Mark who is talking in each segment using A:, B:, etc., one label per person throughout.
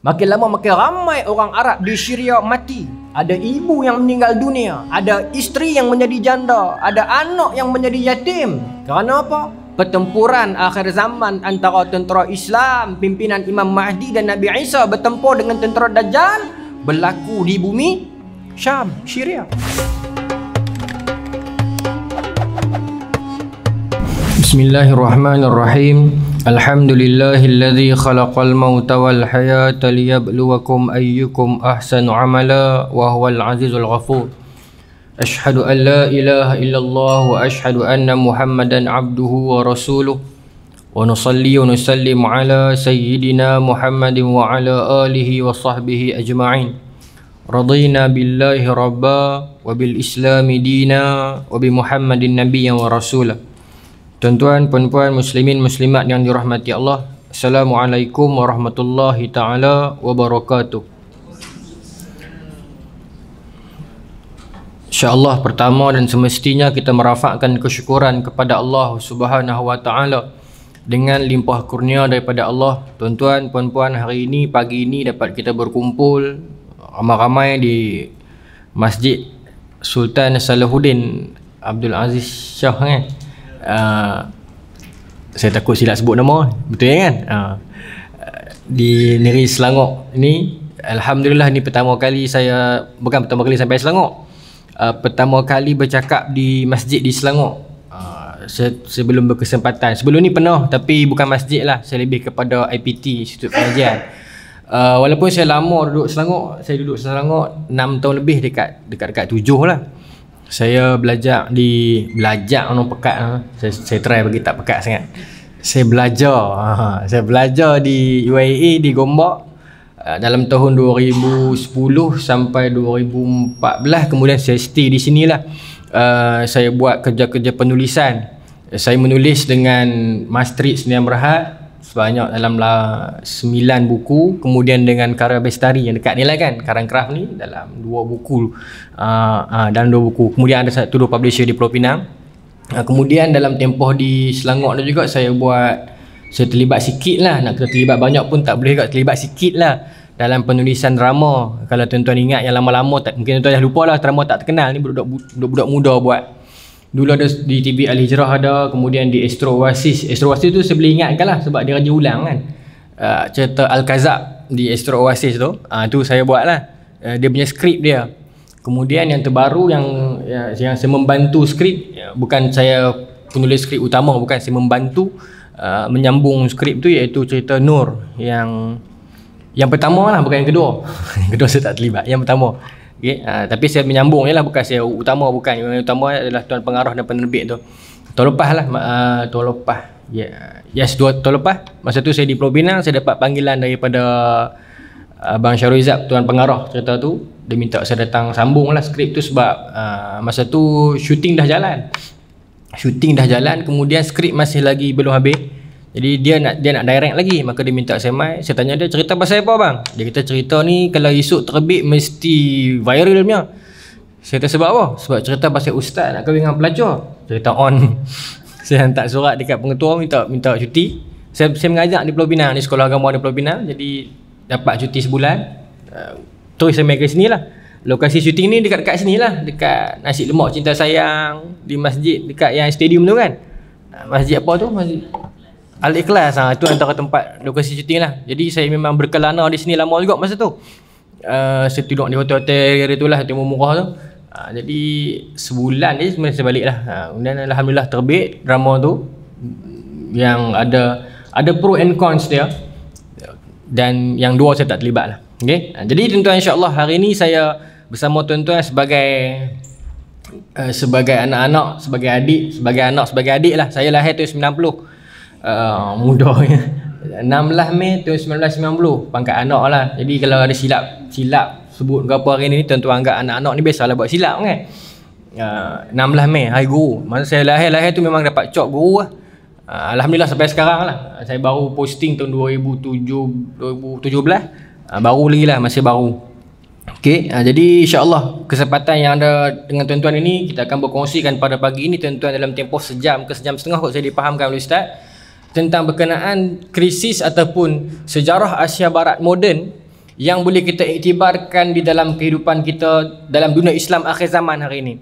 A: Makin lama makin ramai orang Arab di Syria mati. Ada ibu yang meninggal dunia, ada isteri yang menjadi janda, ada anak yang menjadi yatim. Kerana apa? Pertempuran akhir zaman antara tentera Islam pimpinan Imam Mahdi dan Nabi Isa bertempur dengan tentera Dajjal berlaku di bumi Syam, Syria. Bismillahirrahmanirrahim. Alhamdulillahilladzi khalaqal mauta wal hayata liyabluwakum ayyukum ahsanu amala wa huwal azizul ghafur. Ashhadu an la ilaha illallah wa ashhadu anna Muhammadan abduhu wa rasuluh. Wa nusalli wa nusallim ala sayyidina Muhammadin wa ala alihi wa sahbihi ajma'in. Radina billahi rabba wa bil islami dina wa bi Muhammadin nabiyyan wa rasulah. Tuan-tuan, puan-puan, muslimin, muslimat yang dirahmati Allah, Assalamualaikum warahmatullahi ta'ala wabarakatuh. InsyaAllah pertama dan semestinya kita merafakkan kesyukuran kepada Allah Subhanahu wa ta'ala dengan limpah kurnia daripada Allah. Tuan-tuan, puan-puan, hari ini, pagi ini dapat kita berkumpul ramai-ramai di Masjid Sultan Salahuddin Abdul Aziz Shah kan? Saya takut silap sebut nama, betul kan? Di negeri Selangor ini, alhamdulillah ni pertama kali saya, bukan pertama kali sampai Selangor, pertama kali bercakap di masjid di Selangor. Sebelum berkesempatan, sebelum ni pernah, tapi bukan masjid lah, saya lebih kepada IPT, Institut Pengajian. Walaupun saya lama duduk Selangor, saya duduk Selangor 6 tahun lebih, dekat 7 lah. Saya belajar orang pekat. Saya try bagi tak pekat sangat. Saya belajar di UIA di Gombak dalam tahun 2010 sampai 2014. Kemudian saya stay di sinilah. Saya buat kerja-kerja penulisan. Saya menulis dengan Mastri Sdn Bhd sebanyak dalam 9 buku. Kemudian dengan Karya Bestari yang dekat ni lah kan, Karang Craft ni, dalam 2 buku. Dalam 2 buku. Kemudian ada satu 2 publisher di Pulau Pinang. Kemudian dalam tempoh di Selangor tu juga saya terlibat sikit lah. Nak kata terlibat banyak pun tak boleh, terlibat sikit lah dalam penulisan drama. Kalau tuan-tuan ingat yang lama-lama, mungkin tuan-tuan dah lupa lah, drama tak terkenal ni budak muda buat. Dulu ada di TV Al-Hijrah ada, kemudian di Astro Oasis. Astro Oasis tu saya boleh ingatkan lah sebab dia raja ulang kan. Cerita Al-Kazab di Astro Oasis tu, tu saya buat lah. Dia punya skrip dia. Kemudian yang terbaru yang saya membantu skrip, bukan saya penulis skrip utama, bukan, saya membantu menyambung skrip tu, iaitu cerita Nur yang pertama lah, bukan yang kedua. Yang kedua saya tak terlibat, yang pertama. Okay. Tapi saya menyambung je lah, bukan saya utama, bukan. Yang utama adalah Tuan Pengarah dan penerbit tu. Tahun lepas lah, tahun lepas. Tahun lepas. Masa tu saya di Pulau Pinang, saya dapat panggilan daripada Abang Syarul Tuan Pengarah cerita tu. Dia minta saya datang sambung lah skrip tu sebab masa tu syuting dah jalan. Kemudian skrip masih lagi belum habis. Jadi dia nak direct lagi, maka dia minta saya mai. Saya tanya dia, cerita pasal apa bang? Dia kata cerita ni kalau esok terbit mesti viral punya. Saya kata sebab apa? Sebab cerita pasal ustaz nak kahwin dengan pelajar. Cerita on. Saya hantar surat dekat pengetua minta cuti. Saya mengajar di Pulau Pinang, di sekolah agama di Pulau Pinang. Jadi dapat cuti sebulan. Terus saya main ke sini lah. Lokasi syuting ni dekat sini lah, dekat Nasi Lemak Cinta Sayang, di masjid dekat yang stadium tu kan. Masjid apa tu? Masjid Al-Ikhlas. Itu antara tempat lokasi syuting lah. Jadi saya memang berkelana di sini lama juga masa tu. Saya tidur di hotel-hotel tu lah, hotel murah tu. Jadi sebulan je sebenarnya saya balik lah. Kemudian alhamdulillah terbit drama tu, yang ada pro and cons dia, dan yang 2 saya tak terlibat lah. Okay? Jadi tuan-tuan, insyaAllah hari ni saya bersama tuan-tuan sebagai anak-anak, sebagai adik, sebagai adik lah. Saya lahir tahun 90. Mudahnya 16 Mei tahun 1990, pangkat anak lah. Jadi kalau ada silap sebut berapa hari ni, tuan-tuan anggap anak-anak ni biasalah buat silap kan. 16 Mei hari guru. Masa saya lahir tu memang dapat cop guru lah. Alhamdulillah sampai sekarang lah. Saya baru posting tahun 2017. Baru lagi lah, masih baru. Okay, jadi insyaAllah kesempatan yang ada dengan tuan-tuan ini, kita akan berkongsikan pada pagi ini tuan-tuan dalam tempoh sejam ke sejam setengah kot saya dipahamkan oleh Ustaz, tentang berkenaan krisis ataupun sejarah Asia Barat moden yang boleh kita iktibarkan di dalam kehidupan kita dalam dunia Islam akhir zaman hari ini.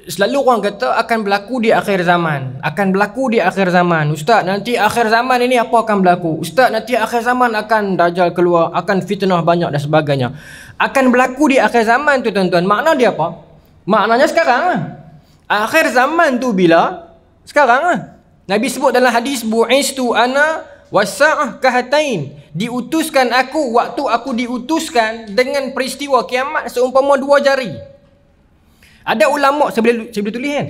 A: Selalu orang kata akan berlaku di akhir zaman. Akan berlaku di akhir zaman. Ustaz, nanti akhir zaman ini apa akan berlaku? Ustaz, nanti akhir zaman akan Dajjal keluar, akan fitnah banyak dan sebagainya. Akan berlaku di akhir zaman tu tuan-tuan. Makna dia apa? Maknanya sekarang lah. Akhir zaman tu bila? Sekarang lah. Nabi sebut dalam hadis, bu'istu ana wasa'ah kahatain. Diutuskan aku, waktu aku diutuskan dengan peristiwa kiamat seumpama 2 jari. Ada ulama, saya boleh tulis kan?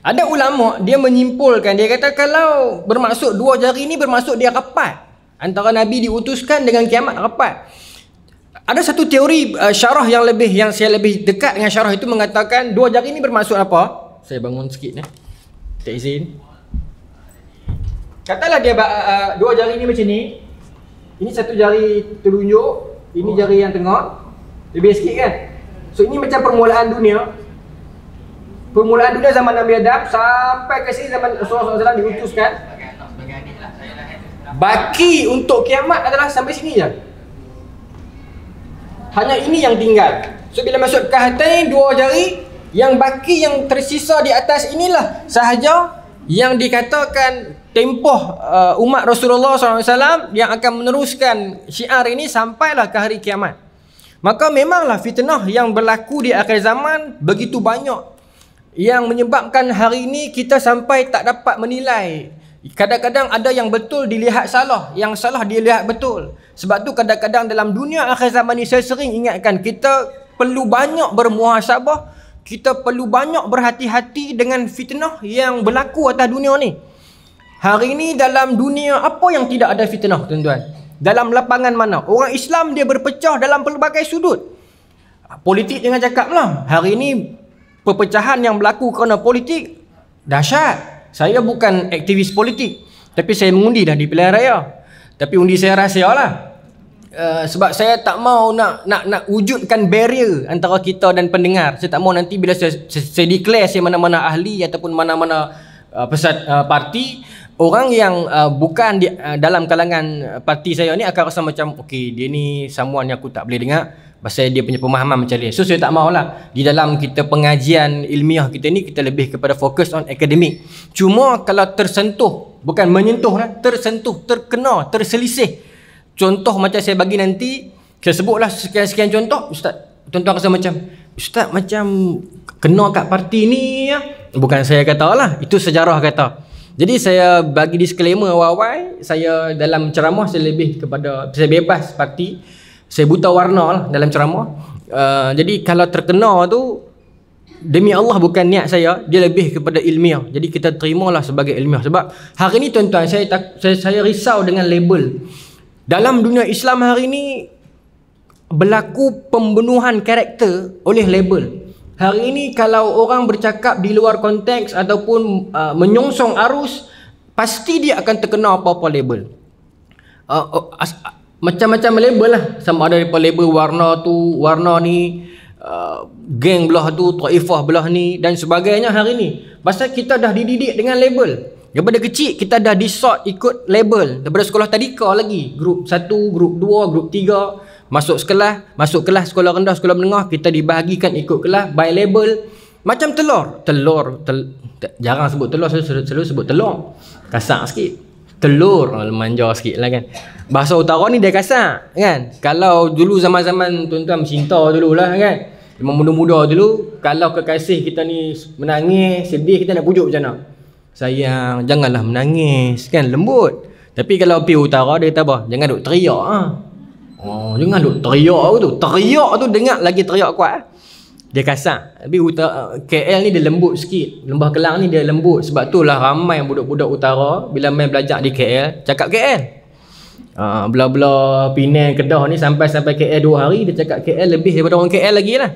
A: Ada ulama, dia menyimpulkan, dia kata kalau bermaksud 2 jari ni bermaksud dia rapat. Antara Nabi diutuskan dengan kiamat rapat. Ada satu teori syarah yang saya lebih dekat dengan syarah itu mengatakan 2 jari ni bermaksud apa? Saya bangun sikit ni. Tak izin. Katalah dia 2 jari ni macam ni. Ini satu jari telunjuk, ini jari yang tengah. Lebih sikit kan? So ini macam permulaan dunia. Permulaan dunia zaman Nabi Adam sampai ke sini zaman Rasulullah SAW diutuskan. Baki untuk kiamat adalah sampai sini je. Hanya ini yang tinggal. So bila masuk kahatain 2 jari, yang baki yang tersisa di atas inilah sahaja yang dikatakan tempoh umat Rasulullah SAW yang akan meneruskan syiar ini sampailah ke hari kiamat. Maka memanglah fitnah yang berlaku di akhir zaman begitu banyak yang menyebabkan hari ini kita sampai tak dapat menilai. Kadang-kadang ada yang betul dilihat salah, yang salah dilihat betul. Sebab tu kadang-kadang dalam dunia akhir zaman ni saya sering ingatkan kita perlu banyak bermuhasabah, kita perlu banyak berhati-hati dengan fitnah yang berlaku atas dunia ni. Hari ini dalam dunia apa yang tidak ada fitnah tuan-tuan? Dalam lapangan mana? Orang Islam dia berpecah dalam pelbagai sudut. Politik jangan cakap lah. Hari ini perpecahan yang berlaku kerana politik dahsyat. Saya bukan aktivis politik, tapi saya mengundi dah di pilihan raya. Tapi undi saya rahsia lah. Sebab saya tak mau nak wujudkan barrier antara kita dan pendengar. Saya tak mau nanti bila saya declare saya mana-mana ahli ataupun mana-mana parti, orang yang bukan dalam kalangan parti saya ni akan rasa macam okey, dia ni someone yang aku tak boleh dengar pasal dia punya pemahaman macam dia. So saya tak maulah di dalam kita pengajian ilmiah kita ni kita lebih kepada fokus on akademik. Cuma kalau tersentuh, bukan menyentuh lah, tersentuh, terkena, terselisih. Contoh macam saya bagi nanti, saya sebutlah sekian-sekian contoh, ustaz. Tuan-tuan rasa macam ustaz macam kena kat parti ni ya. Bukan saya kata lah, itu sejarah kata. Jadi saya bagi disclaimer awal-awal, saya dalam ceramah saya lebih kepada, saya bebas parti, saya buta warna lah dalam ceramah. Jadi kalau terkena tu, demi Allah bukan niat saya, dia lebih kepada ilmiah. Jadi kita terimalah sebagai ilmiah. Sebab hari ni tuan-tuan, saya risau dengan label. Dalam dunia Islam hari ni berlaku pembunuhan karakter oleh label. Hari ini kalau orang bercakap di luar konteks ataupun menyongsong arus, pasti dia akan terkena apa-apa label. Macam-macam label lah. Sama ada daripada label warna tu, warna ni, geng belah tu, taifah belah ni dan sebagainya hari ni. Pasal kita dah dididik dengan label. Daripada kecil kita dah disort ikut label. Daripada sekolah tadika lagi, grup 1, grup 2, grup 3, masuk kelas sekolah rendah, sekolah menengah, kita dibahagikan ikut kelas by label. Macam telur, jarang sebut telur, selalu sebut telur, kasar sikit. Telur, manja sikit lah kan. Bahasa utara ni dia kasar kan. Kalau dulu zaman-zaman tuan-tuan cinta dulu lah kan, memang muda-muda dulu, kalau kekasih kita ni menangis, sedih, kita nak pujuk macam mana? Sayang, janganlah menangis kan, lembut. Tapi kalau pergi utara dia kata apa? Jangan duk teriak ah. Oh, jangan duk teriak tu. Teriak tu dengar lagi teriak kuat. Dia kasar. Tapi KL ni dia lembut sikit. Lembah Kelang ni dia lembut. Sebab tu lah ramai budak-budak utara bila main belajar di KL cakap KL. Belah-belah Penang, Kedah ni sampai KL 2 hari dia cakap KL lebih daripada orang KL lagi lah.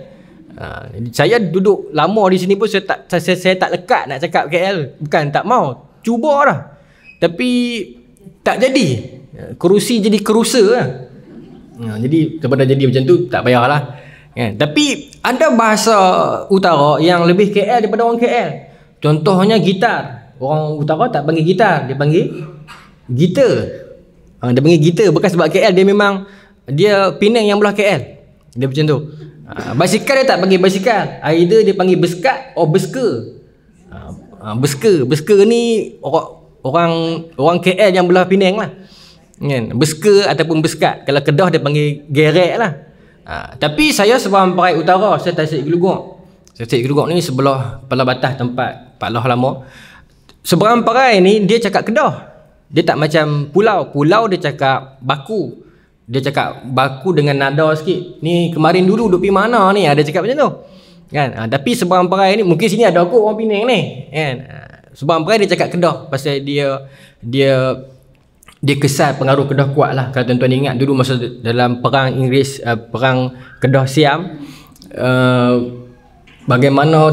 A: Saya duduk lama di sini pun saya tak lekat nak cakap KL. Bukan tak mau, cuba lah. Tapi tak jadi. Kerusi jadi kerusa lah. Jadi daripada jadi macam tu tak payahlah. Tapi ada bahasa utara yang lebih KL daripada orang KL. Contohnya gitar. Orang utara tak panggil gitar, dia panggil gitar. Dia panggil gitar bukan sebab KL dia memang dia Penang yang belah KL. Dia macam tu. Basikal dia tak panggil basikal. Either dia panggil beskat atau besker. Besker ni orang KL yang belah Penang lah. Kan? Besker ataupun beskat. Kalau Kedah dia panggil gerek lah. Tapi saya seberang Perai Utara, saya Tasik Gelugok. Tasik Gelugok ni sebelah batas tempat Pak Loh lama. Seberang Perai ni dia cakap Kedah. Dia tak macam pulau dia cakap baku. Dia cakap baku dengan nada sikit. Ni kemarin dulu duk pergi mana ni, ada cakap macam tu. Kan? Tapi seberang Perai ni mungkin sini ada kot orang Penang ni. Kan? Seberang Perai dia cakap Kedah pasal dia kesan pengaruh Kedah kuat lah. Kalau tuan-tuan ingat dulu masa dalam perang Inggeris, perang Kedah Siam, bagaimana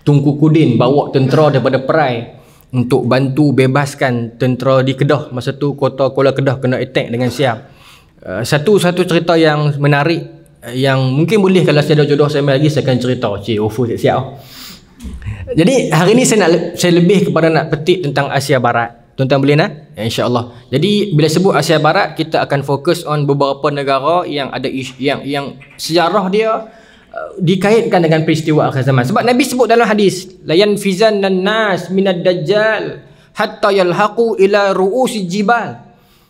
A: Tunku Kudin bawa tentera daripada Perai untuk bantu bebaskan tentera di Kedah. Masa tu kota Kuala Kedah kena attack dengan Siam. Satu cerita yang menarik, yang mungkin boleh kalau saya ada jodoh saya lagi saya akan cerita. Offer siap-siap. Jadi hari ni saya lebih kepada nak petik tentang Asia Barat. Tuan-tuan boleh nak? Ya, insya-Allah. Jadi bila sebut Asia Barat, kita akan fokus on beberapa negara yang ada yang sejarah dia dikaitkan dengan peristiwa akhir zaman. Sebab Nabi sebut dalam hadis, la yanfizanna nas minad dajjal hatta yalhaqu ila ru'usi jibal.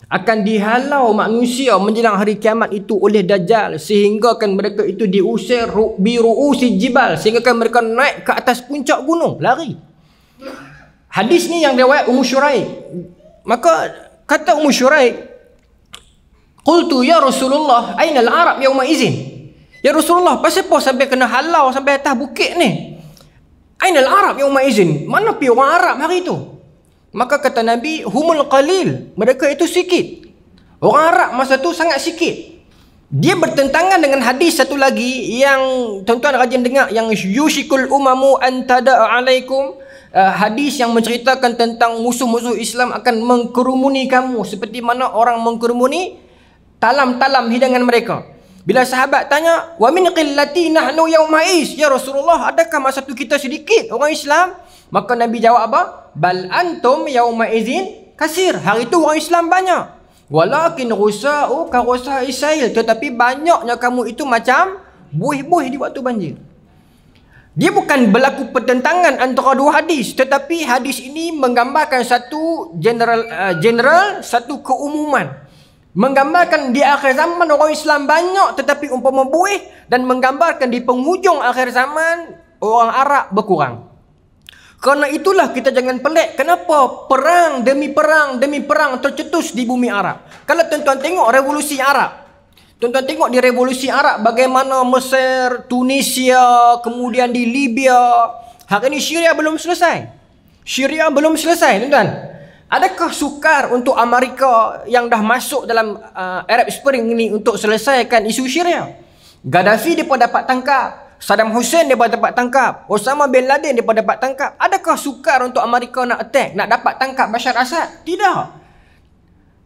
A: Akan dihalau manusia menjelang hari kiamat itu oleh dajjal, sehingga kan mereka itu diusir bi ru'usi jibal, sehingga kan mereka naik ke atas puncak gunung, lari. Hadis ni yang riwayat Ummu Syuraik. Maka kata Ummu Syuraik, qultu ya Rasulullah aina al-arab yauma izin. Ya Rasulullah, pasal apa sampai kena halau sampai atas bukit ni? Aina al-arab yauma izin. Mana pi orang Arab hari tu? Maka kata Nabi, humul qalil. Mereka itu sikit. Orang Arab masa tu sangat sikit. Dia bertentangan dengan hadis satu lagi yang tuan-tuan rajin dengar, yang yushikul umamu an tada'a alaikum. Hadis yang menceritakan tentang musuh-musuh Islam akan mengkerumuni kamu seperti mana orang mengkerumuni talam-talam hidangan mereka. Bila sahabat tanya, wa min qillati nahnu yaumais, ya Rasulullah, adakah masa tu kita sedikit orang Islam? Maka Nabi jawab apa? Bal antum yaumaizin kasir. Hari itu orang Islam banyak. Walakin rusa'u ka rusa'i sail, tetapi banyaknya kamu itu macam buih-buih di waktu banjir. Dia bukan berlaku pertentangan antara dua hadis, tetapi hadis ini menggambarkan satu general, satu keumuman. Menggambarkan di akhir zaman orang Islam banyak tetapi umpama buih, dan menggambarkan di penghujung akhir zaman orang Arab berkurang. Kerana itulah kita jangan pelik kenapa perang demi perang tercetus di bumi Arab. Kalau tuan-tuan tengok revolusi Arab, tuan-tuan tengok di revolusi Arab bagaimana Mesir, Tunisia, kemudian di Libya. Hari ini Syria belum selesai. Tuan-tuan. Adakah sukar untuk Amerika yang dah masuk dalam Arab Spring ini untuk selesaikan isu Syria? Gaddafi mereka dapat tangkap, Saddam Hussein mereka dapat tangkap, Osama bin Laden mereka dapat tangkap. Adakah sukar untuk Amerika nak attack, nak dapat tangkap Bashar Assad? Tidak.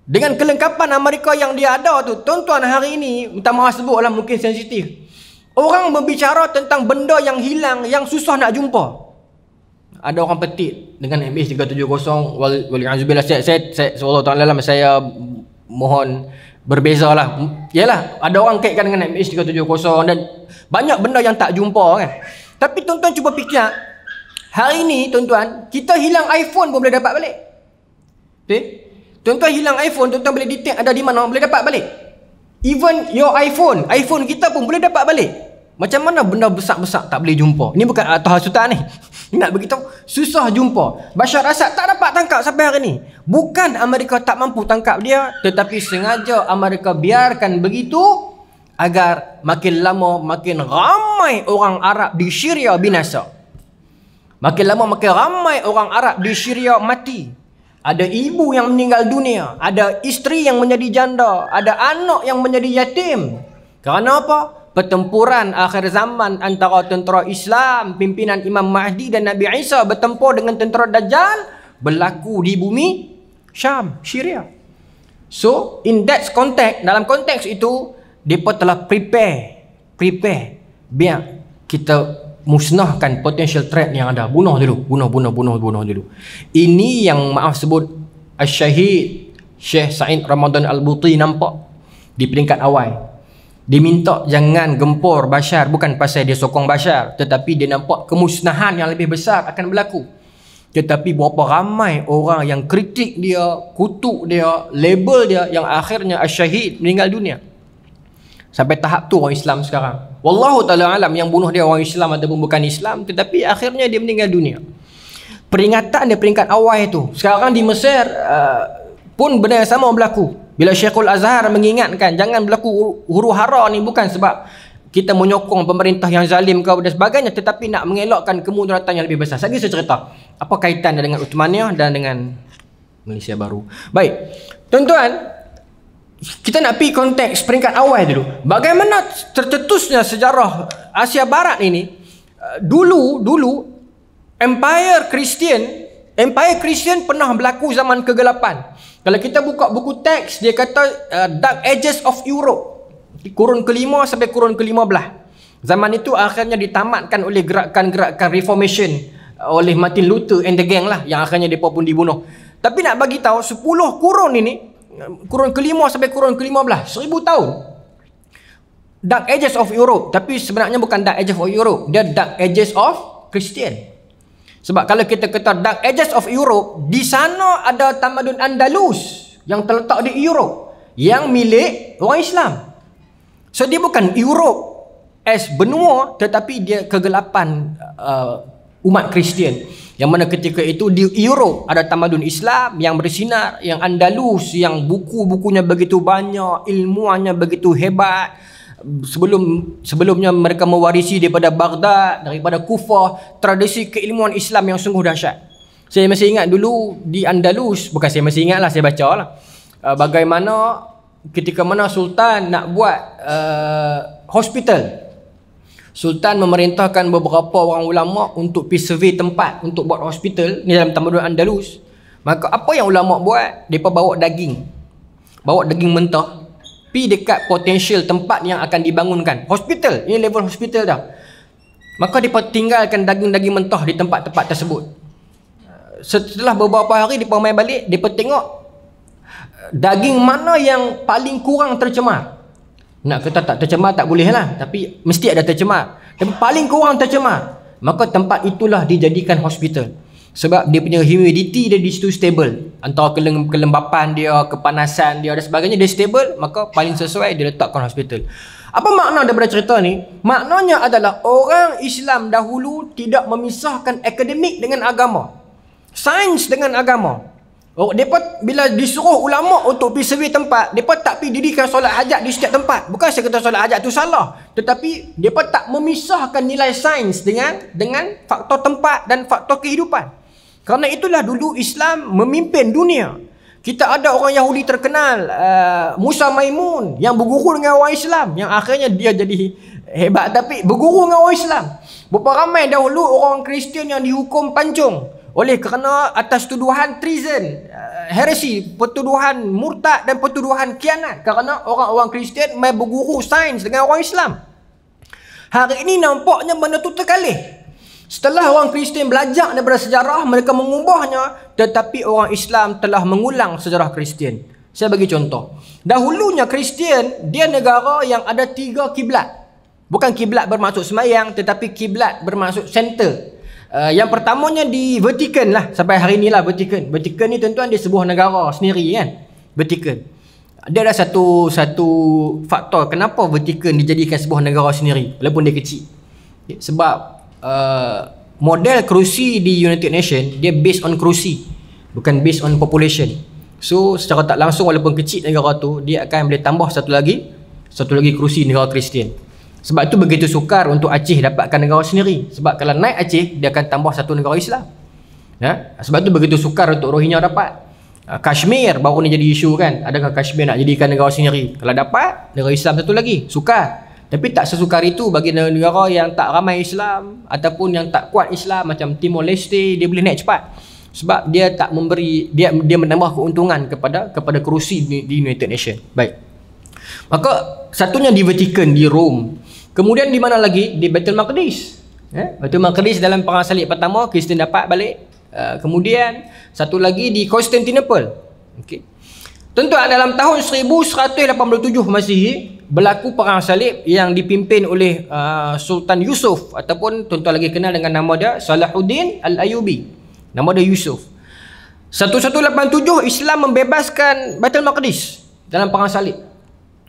A: Dengan kelengkapan Amerika yang dia ada tu, tuan-tuan, hari ini, minta maaf sebutlah mungkin sensitif, orang berbicara tentang benda yang hilang, yang susah nak jumpa. Ada orang petik dengan MH370. Wali'azubillah, saya Allah Ta'ala dalam saya mohon berbezalah. Yalah, ada orang kaitkan dengan MH370 dan banyak benda yang tak jumpa kan. Tapi tuan-tuan cuba fikir, hari ini tuan-tuan, kita hilang iPhone pun boleh dapat balik. Okay? Tuan-tuan hilang iPhone, tuan-tuan boleh detect ada di mana, boleh dapat balik. Even your iPhone kita pun boleh dapat balik. Macam mana benda besar-besar tak boleh jumpa? Ini bukan atau hasutan ni. Nak beritahu, susah jumpa. Bashar Assad tak dapat tangkap sampai hari ni. Bukan Amerika tak mampu tangkap dia, tetapi sengaja Amerika biarkan begitu agar makin lama makin ramai orang Arab di Syria binasa. Makin lama makin ramai orang Arab di Syria mati. Ada ibu yang meninggal dunia, ada isteri yang menjadi janda, ada anak yang menjadi yatim. Kerana apa? Pertempuran akhir zaman antara tentera Islam, pimpinan Imam Mahdi dan Nabi Isa bertempur dengan tentera Dajjal berlaku di bumi Syam, Syria. So, in that context, dalam konteks itu, mereka telah prepare biar kita musnahkan potential threat yang ada. Bunuh dulu. Ini yang maaf sebut Al-Syahid Syekh Sa'id Ramadan Al-Buti nampak. di peringkat awal. Dia minta jangan gempur Bashar, bukan pasal dia sokong Bashar, tetapi dia nampak kemusnahan yang lebih besar akan berlaku. Tetapi berapa ramai orang yang kritik dia, kutuk dia, label dia, yang akhirnya asyahid, meninggal dunia. Sampai tahap tu orang Islam sekarang. Wallahu ta'ala alam yang bunuh dia orang Islam ataupun bukan Islam, tetapi akhirnya dia meninggal dunia. Peringatan dia peringkat awal itu. Sekarang di Mesir pun benda yang sama berlaku. Bila Syekhul Azhar mengingatkan jangan berlaku huru hara ni, bukan sebab kita menyokong pemerintah yang zalim dan sebagainya, tetapi nak mengelakkan kemudaratan yang lebih besar. Saya cerita apa kaitan dengan Uthmaniyah dan dengan Malaysia baru. Baik, tuan-tuan, kita nak pergi konteks peringkat awal dulu. Bagaimana tercetusnya sejarah Asia Barat ini? Dulu Empire Kristian pernah berlaku zaman kegelapan. Kalau kita buka buku teks, dia kata Dark Ages of Europe, kurun ke-5 sampai kurun ke-15. Zaman itu akhirnya ditamatkan oleh gerakan-gerakan Reformation oleh Martin Luther and the gang lah, yang akhirnya mereka pun dibunuh. Tapi nak bagi tahu 10 kurun ini, kurun ke-5 sampai kurun ke-15, 1000 tahun Dark Ages of Europe. Tapi sebenarnya bukan Dark Ages of Europe, dia Dark Ages of Christian. Sebab kalau kita kata Dark Ages of Europe, di sana ada tamadun Andalus yang terletak di Europe yang milik orang Islam. So dia bukan Europe as benua, tetapi dia kegelapan umat Kristian. Yang mana ketika itu di Europe ada tamadun Islam yang bersinar, yang Andalus, yang buku-bukunya begitu banyak, ilmuannya begitu hebat. Sebelumnya mereka mewarisi daripada Baghdad, daripada Kufah, tradisi keilmuan Islam yang sungguh dahsyat. Saya masih ingat dulu di Andalus, bukan saya masih ingat lah, saya baca lah, bagaimana ketika mana Sultan nak buat hospital. Sultan memerintahkan beberapa orang ulama untuk pergi survey tempat untuk buat hospital ni dalam tamadun Andalus. Maka apa yang ulama buat? Mereka bawa daging mentah, pergi dekat potensial tempat yang akan dibangunkan hospital. Ini level hospital dah. Maka mereka tinggalkan daging-daging mentah di tempat-tempat tersebut. Setelah beberapa hari mereka main balik, mereka tengok daging mana yang paling kurang tercemar. Nak kata tak tercemar tak boleh lah, tapi mesti ada tercemar. Tapi paling kurang tercemar, maka tempat itulah dijadikan hospital. Sebab dia punya humidity dia di situ stable, antara kelembapan dia, kepanasan dia dan sebagainya, dia stable, maka paling sesuai dia letakkan hospital. Apa makna daripada cerita ni? Maknanya adalah orang Islam dahulu tidak memisahkan akademik dengan agama, sains dengan agama. Mereka bila disuruh ulama untuk pergi survey tempat, mereka tak pergi dirikan solat hajat di setiap tempat. Bukan saya kata solat hajat tu salah, tetapi mereka tak memisahkan nilai sains dengan faktor tempat dan faktor kehidupan. Kerana itulah dulu Islam memimpin dunia. Kita ada orang Yahudi terkenal, Musa Maimun, yang berguru dengan orang Islam, yang akhirnya dia jadi hebat tapi berguru dengan orang Islam. Berapa ramai dahulu orang Kristian yang dihukum pancung oleh kerana atas tuduhan treason, heresi, pertuduhan murtad dan pertuduhan khianat, kerana orang-orang Kristian mai berguru sains dengan orang Islam. Hari ini nampaknya benda tu terkalih. Setelah orang Kristian belajar daripada sejarah, mereka mengubahnya, tetapi orang Islam telah mengulang sejarah Kristian. Saya bagi contoh. Dahulunya Kristian, dia negara yang ada 3 kiblat. Bukan kiblat bermaksud semayang, tetapi kiblat bermaksud center. Yang pertamanya di Vatican lah, sampai hari ni lah Vatican. Vatican ni tuan-tuan dia sebuah negara sendiri kan, Vatican. Dia ada satu faktor kenapa Vatican dijadikan sebuah negara sendiri walaupun dia kecil. Sebab model kerusi di United Nations dia based on kerusi, bukan based on population. So secara tak langsung walaupun kecil negara tu, dia akan boleh tambah satu lagi kerusi negara Kristian. Sebab tu begitu sukar untuk Aceh dapatkan negara sendiri. Sebab kalau naik Aceh, dia akan tambah satu negara Islam. Sebab tu begitu sukar untuk Rohingya dapat. Kashmir baru ni jadi isu kan. Adakah Kashmir nak jadikan negara sendiri? Kalau dapat, negara Islam satu lagi. Sukar. Tapi tak sesukar itu bagi negara yang tak ramai Islam ataupun yang tak kuat Islam macam Timor Leste, dia boleh naik cepat. Sebab dia tak memberi, dia menambah keuntungan kepada kerusi di United Nations. Baik. Maka satunya di Vatican di Rome. Kemudian di mana lagi? Di Baitul Maqdis. Baitul Maqdis dalam perang salib pertama Kristian dapat balik. Kemudian satu lagi di Constantinople. Okey. Tuan-tuan, dalam tahun 1187 Masihi berlaku perang salib yang dipimpin oleh Sultan Yusuf, ataupun tuan-tuan lagi kenal dengan nama dia Salahuddin Al-Ayyubi. Nama dia Yusuf. 1187 Islam membebaskan Baitul Maqdis dalam perang salib.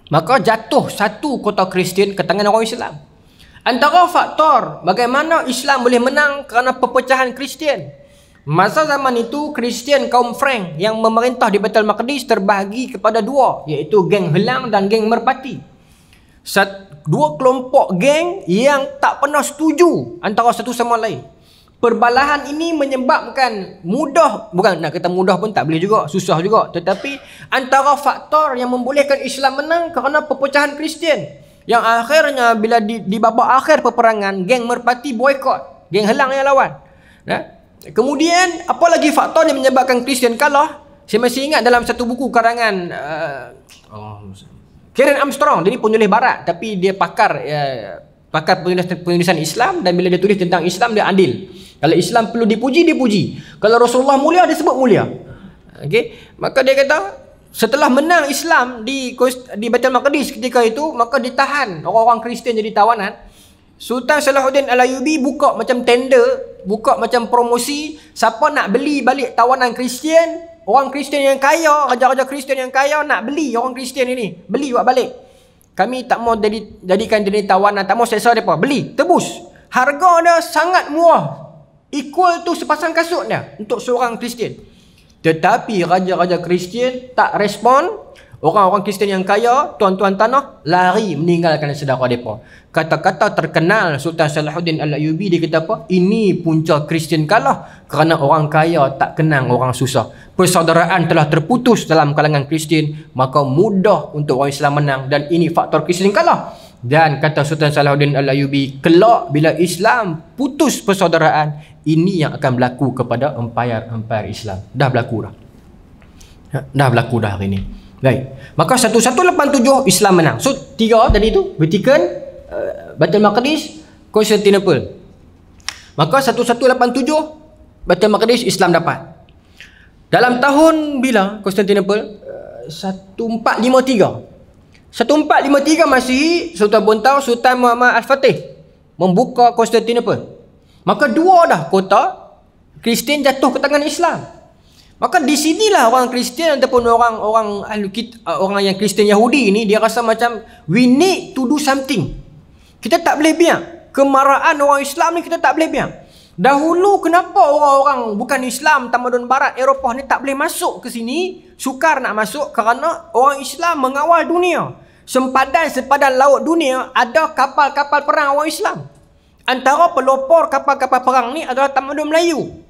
A: Maka jatuh satu kota Kristian ke tangan orang Islam. Antara faktor bagaimana Islam boleh menang kerana perpecahan Kristian. Masa zaman itu Kristian kaum Frank yang memerintah di Baitul Maqdis terbahagi kepada dua, iaitu geng Helang dan geng Merpati. Dua kelompok geng yang tak pernah setuju antara satu sama lain. Perbalahan ini menyebabkan bukan nak kata mudah pun tak boleh juga, susah juga, tetapi antara faktor yang membolehkan Islam menang kerana perpecahan Kristian, yang akhirnya bila di babak akhir peperangan, geng Merpati boikot, geng Helang yang lawan. Kemudian apa lagi faktor yang menyebabkan Kristian kalah? Saya masih ingat dalam satu buku karangan Karen Armstrong. Dia ni penulis barat tapi dia pakar penulisan Islam, dan bila dia tulis tentang Islam dia adil. Kalau Islam perlu dipuji, dia puji. Kalau Rasulullah mulia, dia sebut mulia. Okey, maka dia kata setelah menang Islam di Baitul Maqdis ketika itu, maka ditahan orang-orang Kristian jadi tawanan. Sultan Salahuddin Al-Ayyubi buka macam tender, buka macam promosi, siapa nak beli balik tawanan Kristian, orang Kristian yang kaya, raja-raja Kristian yang kaya nak beli orang Kristian ini, beli buat balik. Kami tak mau jadikan jadi tawanan, tak mau seksa mereka, beli, tebus. Harga dia sangat murah, equal tu sepasang kasut dia untuk seorang Kristian. Tetapi raja-raja Kristian tak respon. Orang-orang Kristian yang kaya, tuan-tuan tanah, lari meninggalkan saudara mereka. Kata-kata terkenal Sultan Salahuddin Al-Ayyubi, dia kata apa? Ini punca Kristian kalah kerana orang kaya tak kenang orang susah. Persaudaraan telah terputus dalam kalangan Kristian, maka mudah untuk orang Islam menang, dan ini faktor Kristian kalah. Dan kata Sultan Salahuddin Al-Ayyubi, kelak bila Islam putus persaudaraan, ini yang akan berlaku kepada empayar Islam. Dah berlaku dah. Dah berlaku dah hari ini. Baik. Maka 1187 Islam menang. So 3 tadi tu, Vatican, Baitul Maqdis, Constantinople. Maka 1187 Baitul Maqdis Islam dapat. Dalam tahun bila Constantinople? 1453. 1453 Masihi, Sultan Bontau, Sultan Muhammad Al-Fatih membuka Constantinople. Maka dua dah kota Kristian jatuh ke tangan Islam. Maka di sinilah orang Kristian ataupun orang yang Kristian Yahudi ini, dia rasa macam we need to do something. Kita tak boleh biar kemarahan orang Islam ni, kita tak boleh biar. Dahulu kenapa orang-orang bukan Islam, tamadun barat Eropah ni tak boleh masuk ke sini, sukar nak masuk, kerana orang Islam mengawal dunia. Sempadan laut dunia ada kapal-kapal perang orang Islam. Antara pelopor kapal-kapal perang ni adalah tamadun Melayu.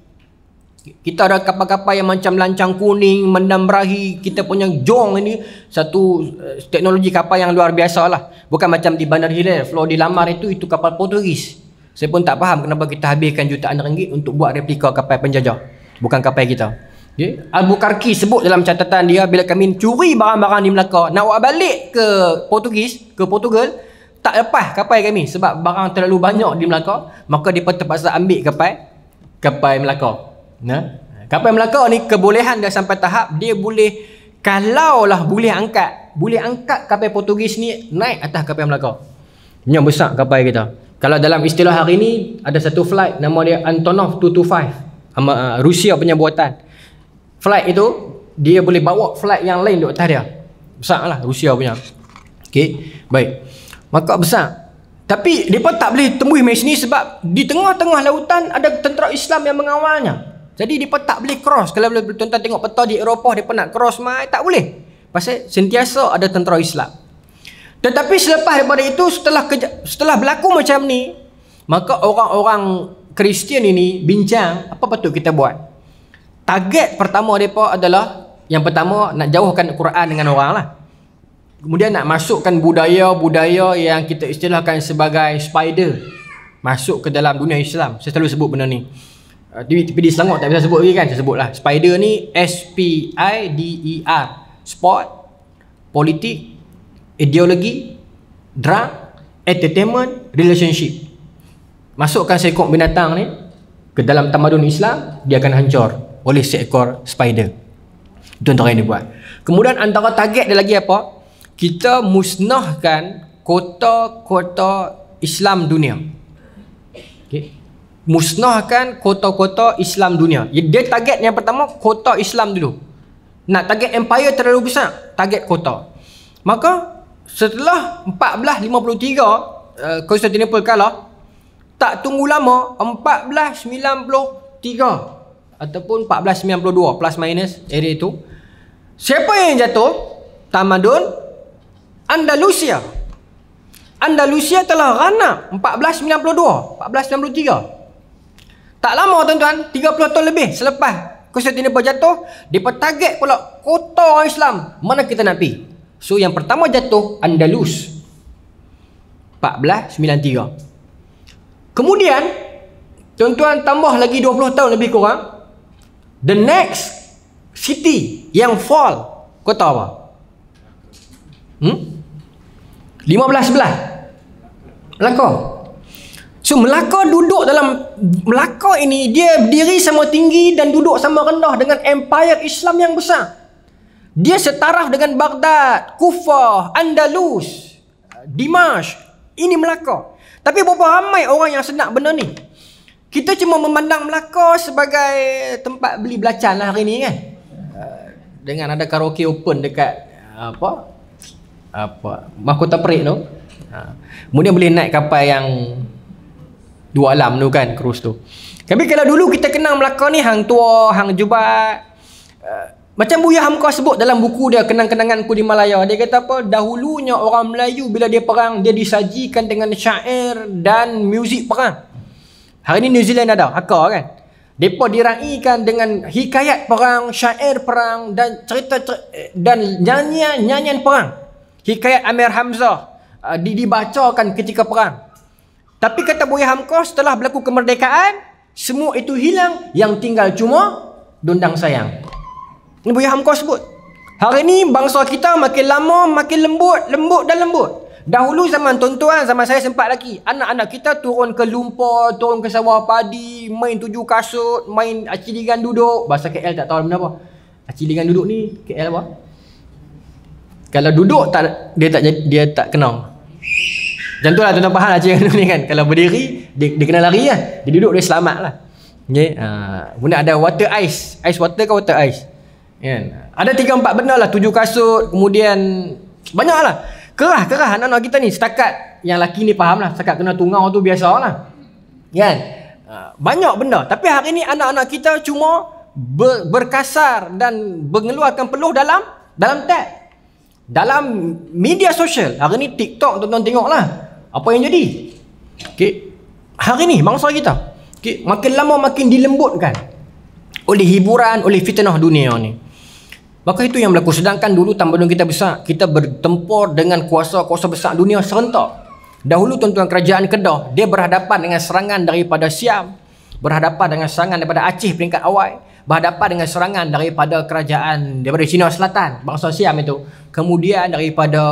A: Kita ada kapal-kapal yang macam Lancang Kuning, Mendam Berahi. Kita punya Jong ini satu teknologi kapal yang luar biasa lah. Bukan macam di Bandar Hilir, Floor di Lamar itu kapal Portugis. Saya pun tak faham kenapa kita habiskan jutaan ringgit untuk buat replika kapal penjajah, bukan kapal kita. Okay. Albuquerque sebut dalam catatan dia, bila kami curi barang-barang di Melaka, nak bawa balik ke Portugal, tak lepas kapal kami sebab barang terlalu banyak di Melaka. Maka dia terpaksa ambil kapal Melaka. Kapal Melaka ni kebolehan dah sampai tahap dia boleh, kalaulah boleh angkat kapal Portugis ni naik atas kapal Melaka. Yang besar kapal kita. Kalau dalam istilah hari ni ada satu flight nama dia Antonov 225, Rusia punya buatan. Flight itu dia boleh bawa flight yang lain di atas dia. Besar lah Rusia punya. Okey, baik. Maka besar. Tapi mereka tak boleh tembus mai sini sebab di tengah-tengah lautan ada tentera Islam yang mengawalnya. Jadi mereka tak boleh cross. Kalau tuan-tuan tengok peta di Eropah, mereka nak cross mai, tak boleh. Pasal sentiasa ada tentera Islam. Tetapi selepas daripada itu, setelah berlaku macam ni, maka orang-orang Kristian ini bincang, apa patut kita buat? Target pertama mereka adalah, yang pertama nak jauhkan Quran dengan orang lah. Kemudian nak masukkan budaya-budaya yang kita istilahkan sebagai spider masuk ke dalam dunia Islam. Saya selalu sebut benda ni. Tapi di Selangor tak bisa sebut lagi kan. Saya sebutlah. Spider ni SPIDER. Sport, politik, ideologi, drug, entertainment, relationship. Masukkan seekor binatang ni ke dalam tamadun Islam, dia akan hancur oleh seekor spider. Itu antara yang dia buat. Kemudian antara target dia lagi apa? Kita musnahkan kota-kota Islam dunia. Okay. Musnahkan kota-kota Islam dunia. Dia target yang pertama kota Islam dulu. Nak target empire terlalu besar, target kota. Maka setelah 1453 Constantinople kalah, tak tunggu lama 1493 ataupun 1492 plus minus area itu, siapa yang jatuh? Tamadun Andalusia. Andalusia telah rana 1492, 1493. Tak lama tuan-tuan, 30 tahun lebih selepas Constantinople jatuh, dia target pula kota orang Islam. Mana kita nak pergi? So yang pertama jatuh Andalus 1493. Kemudian tuan-tuan tambah lagi 20 tahun lebih kurang, the next city yang fall, kota apa? 15 Melaka. So Melaka duduk dalam, Melaka ini dia berdiri sama tinggi dan duduk sama rendah dengan empire Islam yang besar. Dia setaraf dengan Baghdad, Kufah, Andalus, Dimash. Ini Melaka. Tapi berapa ramai orang yang sedar benda ni? Kita cuma memandang Melaka sebagai tempat beli belacan lah hari ni kan. Dengan ada karaoke open dekat apa Mahkota Perik tu. Kemudian boleh naik kapal yang dua alam tu kan, cruise tu. Tapi kalau dulu kita kenal Melaka ni hang tua, hang jubat. Macam Buya Hamka sebut dalam buku dia Kenang-kenanganku di Malaya. Dia kata apa? Dahulunya orang Melayu bila dia perang, dia disajikan dengan syair dan muzik perang. Hari ni New Zealand ada, Hakka kan. Mereka diraikan dengan hikayat perang, syair perang dan cerita dan nyanyian perang. Hikayat Amir Hamzah dibacakan ketika perang. Tapi kata Buya Hamka, setelah berlaku kemerdekaan, semua itu hilang, yang tinggal cuma dondang sayang. Ini Buya Hamka sebut. Hari ni bangsa kita makin lama makin lembut dan lembut. Dahulu zaman tuan-tuan, zaman saya sempat lagi, anak-anak kita turun ke lumpur, turun ke sawah padi, main tuju kasut, main aciligan duduk. Bahasa KL tak tahu benda apa. Aciligan duduk ni KL apa? Kalau duduk tak, dia tak kenal. Macam tu lah tuan-tuan faham aciligan duduk ni kan. Kalau berdiri dia kena lari lah. Dia duduk dia selamat lah. Okay. Kemudian ada water ice. Ice water ke water ice? Kan? Ada 3-4 benda lah. Tuju kasut, kemudian banyak lah. Kerah anak-anak kita ni. Setakat yang laki ni faham lah. Setakat kena tungau tu biasa lah. Kan? Banyak benda. Tapi hari ni anak-anak kita cuma berkasar dan mengeluarkan peluh dalam tab. Dalam media sosial. Hari ni TikTok tuan-tuan tengok lah. Apa yang jadi? Okay. Hari ni bangsa kita. Okay. Makin lama makin dilembutkan oleh hiburan, oleh fitnah dunia ni. Maka itu yang berlaku. Sedangkan dulu tamadun kita besar, kita bertempur dengan kuasa-kuasa besar dunia serentak. Dahulu tuan-tuan kerajaan Kedah, dia berhadapan dengan serangan daripada Siam, berhadapan dengan serangan daripada Aceh peringkat awal, berhadapan dengan serangan daripada kerajaan daripada China Selatan, bangsa Siam itu. Kemudian daripada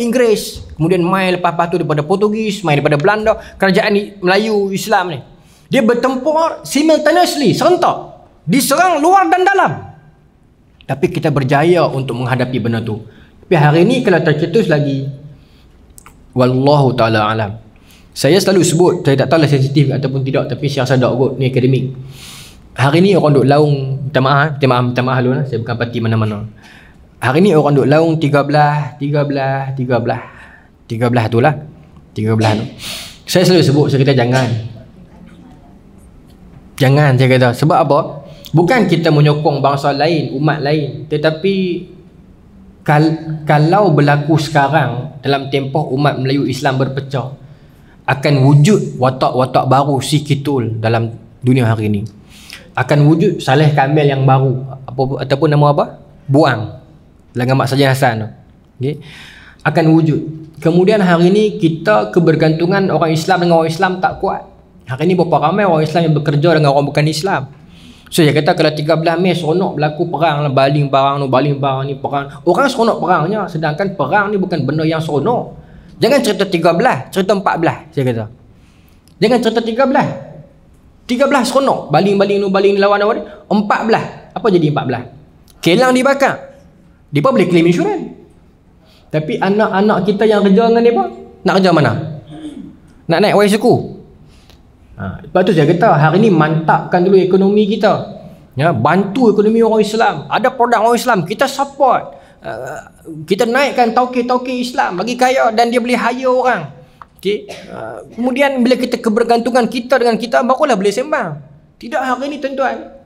A: Inggeris, kemudian main lepas tu daripada Portugis, main daripada Belanda, kerajaan Melayu Islam ni. Dia bertempur simultaneously, serentak. Diserang luar dan dalam. Tapi kita berjaya untuk menghadapi benda tu. Tapi hari ni kalau tercetus lagi, wallahu ta'ala alam. Saya selalu sebut, saya tak tahu lah sensitif ataupun tidak, tapi siang sadar kot, ni akademik. Hari ni orang duk laung, minta maaf dulu lah, saya bukan parti mana-mana. Hari ni orang duk laung 13 tu lah. 13 tu. Saya selalu sebut, saya kata jangan, saya kata. Sebab apa? Bukan kita menyokong bangsa lain, umat lain, tetapi kalau berlaku sekarang dalam tempoh umat Melayu Islam berpecah, akan wujud watak-watak baru si Kitul dalam dunia hari ini. Akan wujud Saleh Kamil yang baru, ataupun nama apa? Buang dalam Mak Sajid Hasan tu. Okay. Akan wujud. Kemudian hari ini kita kebergantungan orang Islam dengan orang Islam tak kuat. Hari ini berapa ramai orang Islam yang bekerja dengan orang bukan Islam. So dia kata kalau 13 Mei seronok berlaku perang lah, baling barang ni perang. Orang seronok perangnya, sedangkan perang ni bukan benda yang seronok. Jangan cerita 13, cerita 14 saya kata. Jangan cerita 13 seronok, baling ni lawan. 14, apa jadi 14? Kelang dibakar. Depa boleh claim insurans. Tapi anak-anak kita yang kerja dengan depa, nak kerja mana? Nak naik wai suku. Sebab tu saya kata hari ni mantapkan dulu ekonomi kita. Ya, bantu ekonomi orang Islam. Ada produk orang Islam, kita support. Kita naikkan tauke-tauke Islam lagi kaya dan dia boleh hire orang. Okey. Kemudian bila kita kebergantungan kita dengan kita, barulah boleh sembang. Tidak hari ni tuan-tuan.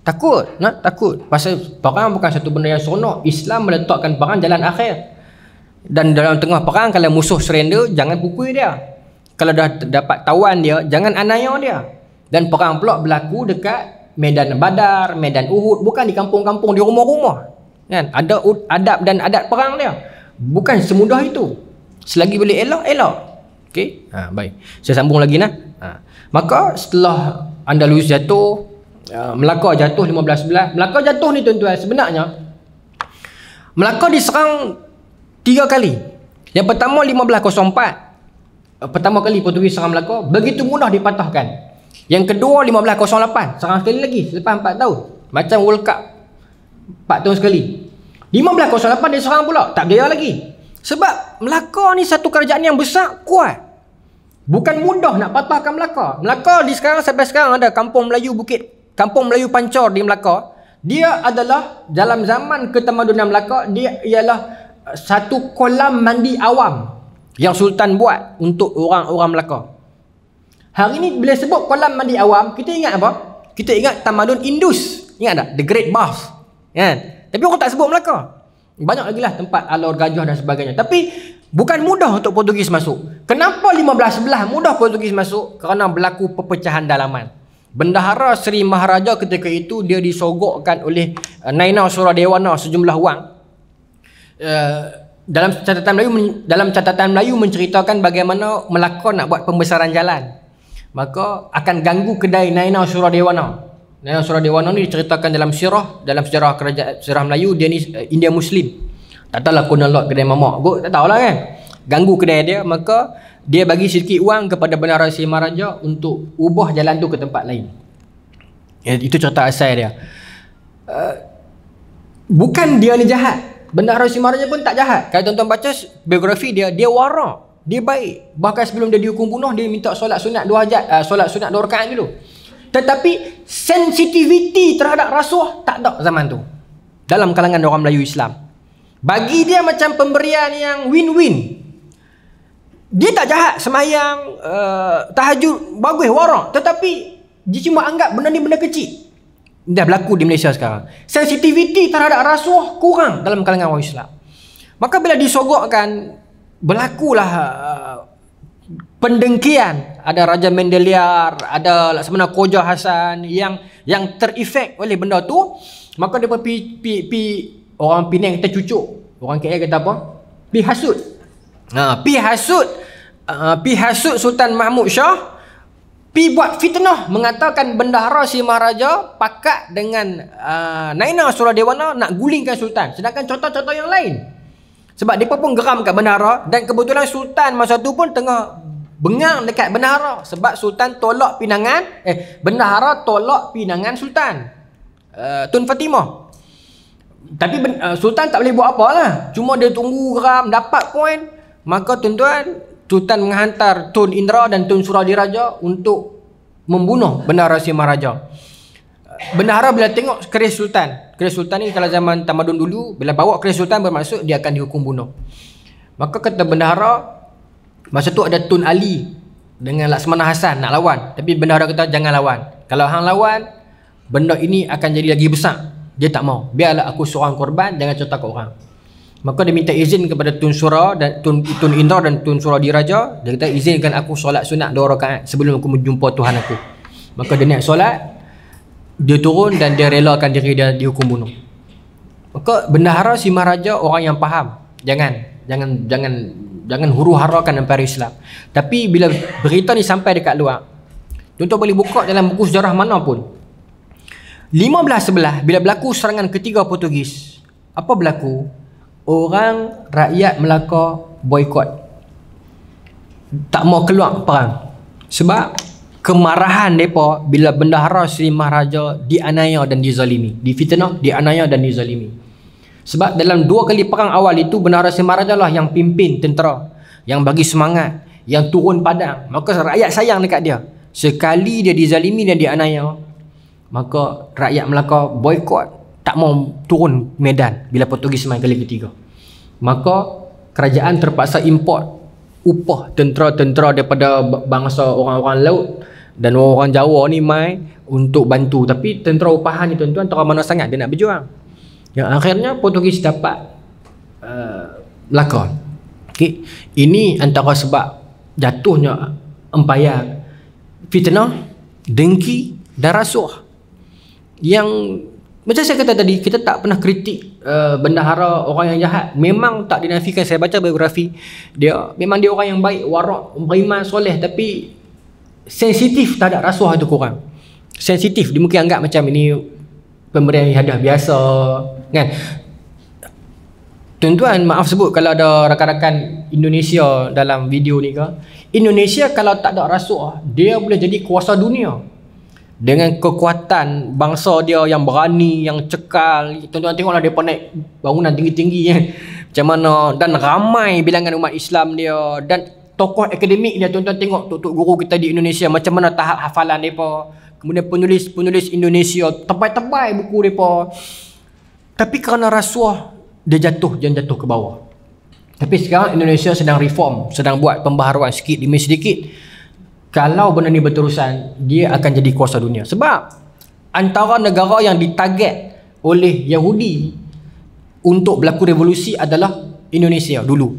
A: Takut, takut. Pasal perang bukan satu benda yang seronok. Islam meletakkan perang jalan akhir. Dan dalam tengah perang, kalau musuh surrender, jangan pukul dia. Kalau dah dapat tawan dia, jangan anaya dia. Dan perang pula berlaku dekat medan Badar, medan Uhud, bukan di kampung-kampung, di rumah-rumah. Kan? Ada adab dan adat perang dia. Bukan semudah itu. Selagi boleh elak. Okey? Baik. Saya sambung lagi nah. Maka setelah Andalus jatuh, Melaka jatuh 1511. Melaka jatuh ni tuan-tuan, sebenarnya Melaka diserang 3 kali. Yang pertama 1504. Pertama kali Portugis serang Melaka, begitu mudah dipatahkan. Yang kedua 1508, serang sekali lagi selepas 4 tahun. Macam World Cup 4 tahun sekali. 1508 dia serang pula, tak berjaya lagi. Sebab Melaka ni satu kerajaan yang besar, kuat. Bukan mudah nak patahkan Melaka. Melaka sampai sekarang ada Kampung Melayu Pancor di Melaka. Dia adalah dalam zaman ketamadunan Melaka, dia ialah satu kolam mandi awam yang Sultan buat untuk orang-orang Melaka. Hari ni bila sebut kolam mandi awam, kita ingat apa? Kita ingat tamadun Indus. Ingat tak? The Great Bath. Kan? Tapi orang tak sebut Melaka. Banyak lagi lah tempat alur gajah dan sebagainya. Tapi bukan mudah untuk Portugis masuk. Kenapa 1511 mudah Portugis masuk? Kerana berlaku perpecahan dalaman. Bendahara Seri Maharaja ketika itu dia disogokkan oleh Naina Suradewana sejumlah wang. Dalam catatan Melayu menceritakan bagaimana Melaka nak buat pembesaran jalan. Maka akan ganggu kedai Naina Suradewana. Naina Suradewana ni diceritakan dalam sejarah kerajaan sejarah Melayu, dia ni India Muslim. Tak tahulah kuna lot kedai mamak. Tak tahulah kan. Ganggu kedai dia, maka dia bagi sedikit wang kepada Bendahara Seri Maharaja untuk ubah jalan tu ke tempat lain. Itu cerita asal dia. Bukan dia ni jahat. Bendahara Seri Maharaja pun tak jahat. Kalau tuan-tuan baca biografi dia, dia wara, dia baik. Bahkan sebelum dia dihukum bunuh, dia minta solat sunat 2 hajat, solat sunat 2 rakaat dulu. Tetapi sensitiviti terhadap rasuah tak ada zaman tu dalam kalangan orang Melayu Islam. Bagi dia macam pemberian yang win-win. Dia tak jahat, semayang, tahajud, bagus, warak. Tetapi dia cuma anggap benda ni benda kecil. Dah berlaku di Malaysia sekarang. Sensitiviti terhadap rasuah kurang dalam kalangan orang Islam. Maka bila disogokkan, berlakulah pendengkian. Ada Raja Mendeliar, ada Laksamana Koja Hasan yang terefek oleh benda tu. Maka dia orang Penang kata cucuk, orang KL kata apa? Pi hasut. Pi hasut Sultan Mahmud Shah, pi buat fitnah mengatakan Bendahara Seri Maharaja pakat dengan Naina Suradewana nak gulingkan Sultan. Sedangkan contoh-contoh yang lain. Sebab mereka pun geram kat Bendahara, dan kebetulan Sultan masa tu pun tengah bengang dekat Bendahara sebab Sultan tolak pinangan Bendahara tolak pinangan Sultan Tun Fatimah. Tapi Sultan tak boleh buat apa lah, cuma dia tunggu geram dapat poin. Maka tuan-tuan, Sultan menghantar Tun Indra dan Tun Suradiraja untuk membunuh Bendahara Seri Maharaja. Bendahara bila tengok keris Sultan ni kalau zaman tamadun dulu, bila bawa keris Sultan bermaksud dia akan dihukum bunuh. Maka kata Bendahara, masa tu ada Tun Ali dengan Laksamana Hasan nak lawan, tapi Bendahara kata jangan lawan. Kalau hang lawan, benda ini akan jadi lagi besar. Dia tak mau. Biarlah aku seorang korban, jangan cerita ke orang. Maka dia minta izin kepada Tun Sura dan Tun Indra dan Tun Suradiraja. Dia kata izinkan aku solat sunat 2 rakaat sebelum aku menjumpa Tuhan aku. Maka dia naik solat, dia turun dan dia relakan diri dia dihukum bunuh. Maka Bendahara Seri Maharaja orang yang faham. Jangan huru-harakan Empire Islam. Tapi bila berita ni sampai dekat luar, tuan-tuan boleh buka dalam buku sejarah mana pun. 1511 bila berlaku serangan ketiga Portugis, apa berlaku? Orang rakyat Melaka boikot, tak mau keluar perang. Sebab kemarahan mereka bila Bendahara Seri Maharaja dianiaya dan dizalimi, difitnah, dianiaya dan dizalimi. Sebab dalam 2 kali perang awal itu Bendahara Semaraja lah yang pimpin tentera, yang bagi semangat, yang turun padang. Maka rakyat sayang dekat dia. Sekali dia dizalimi dan dianiaya, maka rakyat Melaka boikot, tak mau turun medan bila Portugis main kali ketiga. Maka kerajaan terpaksa import upah tentera-tentera daripada bangsa orang-orang laut dan orang Jawa ni mai untuk bantu. Tapi tentera upahan ni tuan-tuan tak mana sangat dia nak berjuang. Yang akhirnya Portugis dapat Melaka. Okay. Ini antara sebab jatuhnya empayar, fitnah, dengki dan rasuah. Yang macam saya kata tadi, kita tak pernah kritik bendahara orang yang jahat. Memang tak dinafikan. Saya baca biografi dia, memang dia orang yang baik, warak, beriman, soleh, tapi sensitif terhadap rasuah itu kurang. Sensitif, dia mungkin anggap macam ini pemberian hadiah biasa kan. Tuan-tuan, maaf sebut kalau ada rakan-rakan Indonesia dalam video ni ke. Indonesia kalau tak ada rasuah, dia boleh jadi kuasa dunia. Dengan kekuatan bangsa dia yang berani, yang cekal. Tuan-tuan tengoklah dia naik bangunan tinggi-tinggi kan. Macam mana, dan ramai bilangan umat Islam dia, dan tokoh akademik dia. Tuan-tuan tengok tok-tok guru kita di Indonesia, macam mana tahap hafalan mereka. Kemudian penulis-penulis Indonesia, tebal-tebal buku mereka. Tapi kerana rasuah, dia jatuh ke bawah. Tapi sekarang Indonesia sedang reform, sedang buat pembaharuan sikit demi sedikit. Kalau benda ni berterusan, dia akan jadi kuasa dunia. Sebab antara negara yang ditarget oleh Yahudi untuk berlaku revolusi adalah Indonesia dulu.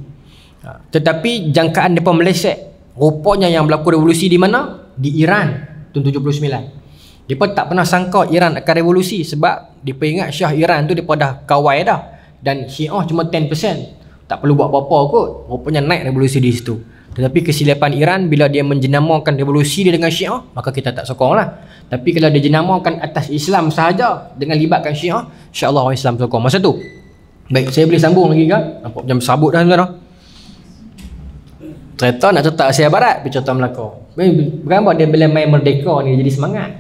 A: Tetapi jangkaan mereka meleset. Rupanya yang berlaku revolusi di mana? Di Iran tahun 79. Mereka tak pernah sangka Iran akan revolusi, sebab mereka ingat Syah Iran tu mereka dah kawai dah. Dan Syiah cuma 10%. Tak perlu buat apa-apa kot. Rupanya naik revolusi di situ. Tetapi kesilapan Iran bila dia menjenamakan revolusi dia dengan Syiah, maka kita tak sokong lah. Tapi kalau dia jenamakan atas Islam sahaja dengan libatkan Syiah, insyaAllah orang Islam sokong masa tu. Baik, saya boleh sambung lagi ke? Nampak jam sabut dah tuan-tuan. Cerita nak cerita Asia Barat, pergi cerita Melaka. Bergambar dia bila main Merdeka ni jadi semangat.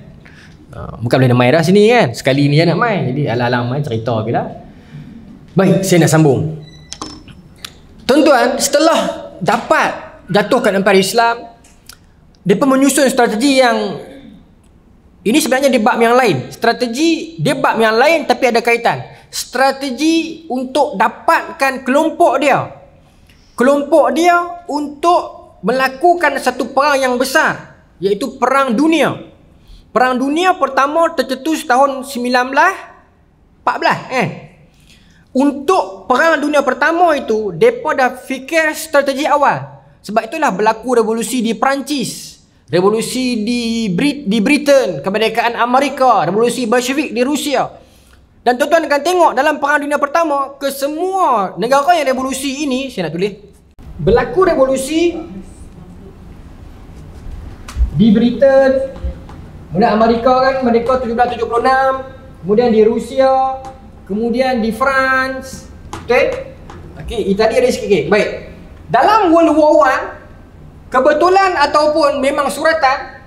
A: Bukan boleh main dah sini kan. Sekali ni je nak main. Jadi alang-alang main cerita je lah. Baik, saya nak sambung. Tuan-tuan, setelah dapat jatuhkan Empire Islam, mereka menyusun strategi yang ini sebenarnya dia bab yang lain. Strategi dia bab yang lain tapi ada kaitan. Strategi untuk dapatkan kelompok dia. Kelompok dia untuk melakukan satu perang yang besar, iaitu Perang Dunia. Perang Dunia pertama tercetus tahun 1914 Untuk Perang Dunia pertama itu, mereka dah fikir strategi awal. Sebab itulah berlaku revolusi di Perancis, revolusi di Britain, kemerdekaan Amerika, revolusi Bolshevik di Rusia. Dan tuan-tuan akan tengok dalam Perang Dunia pertama, kesemua negara yang revolusi ini, saya nak tulis, berlaku revolusi di Britain, kemudian Amerika kan, merdeka 1776, kemudian di Rusia, kemudian di France, okey, Italia ada sikit. Baik. Dalam World War I, kebetulan ataupun memang suratan,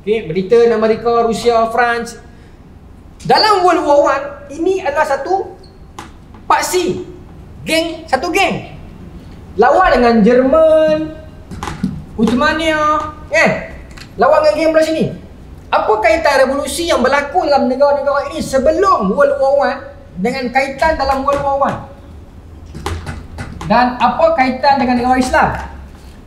A: okey, Britain, Amerika, Rusia, France, dalam World War I ini adalah satu paksi, satu geng lawan dengan Jerman, Uthmania, lawan dengan geng belah sini. Apa kaitan revolusi yang berlaku dalam negara-negara ini sebelum World War I dengan kaitan dalam World War I? Dan apa kaitan dengan negara Islam?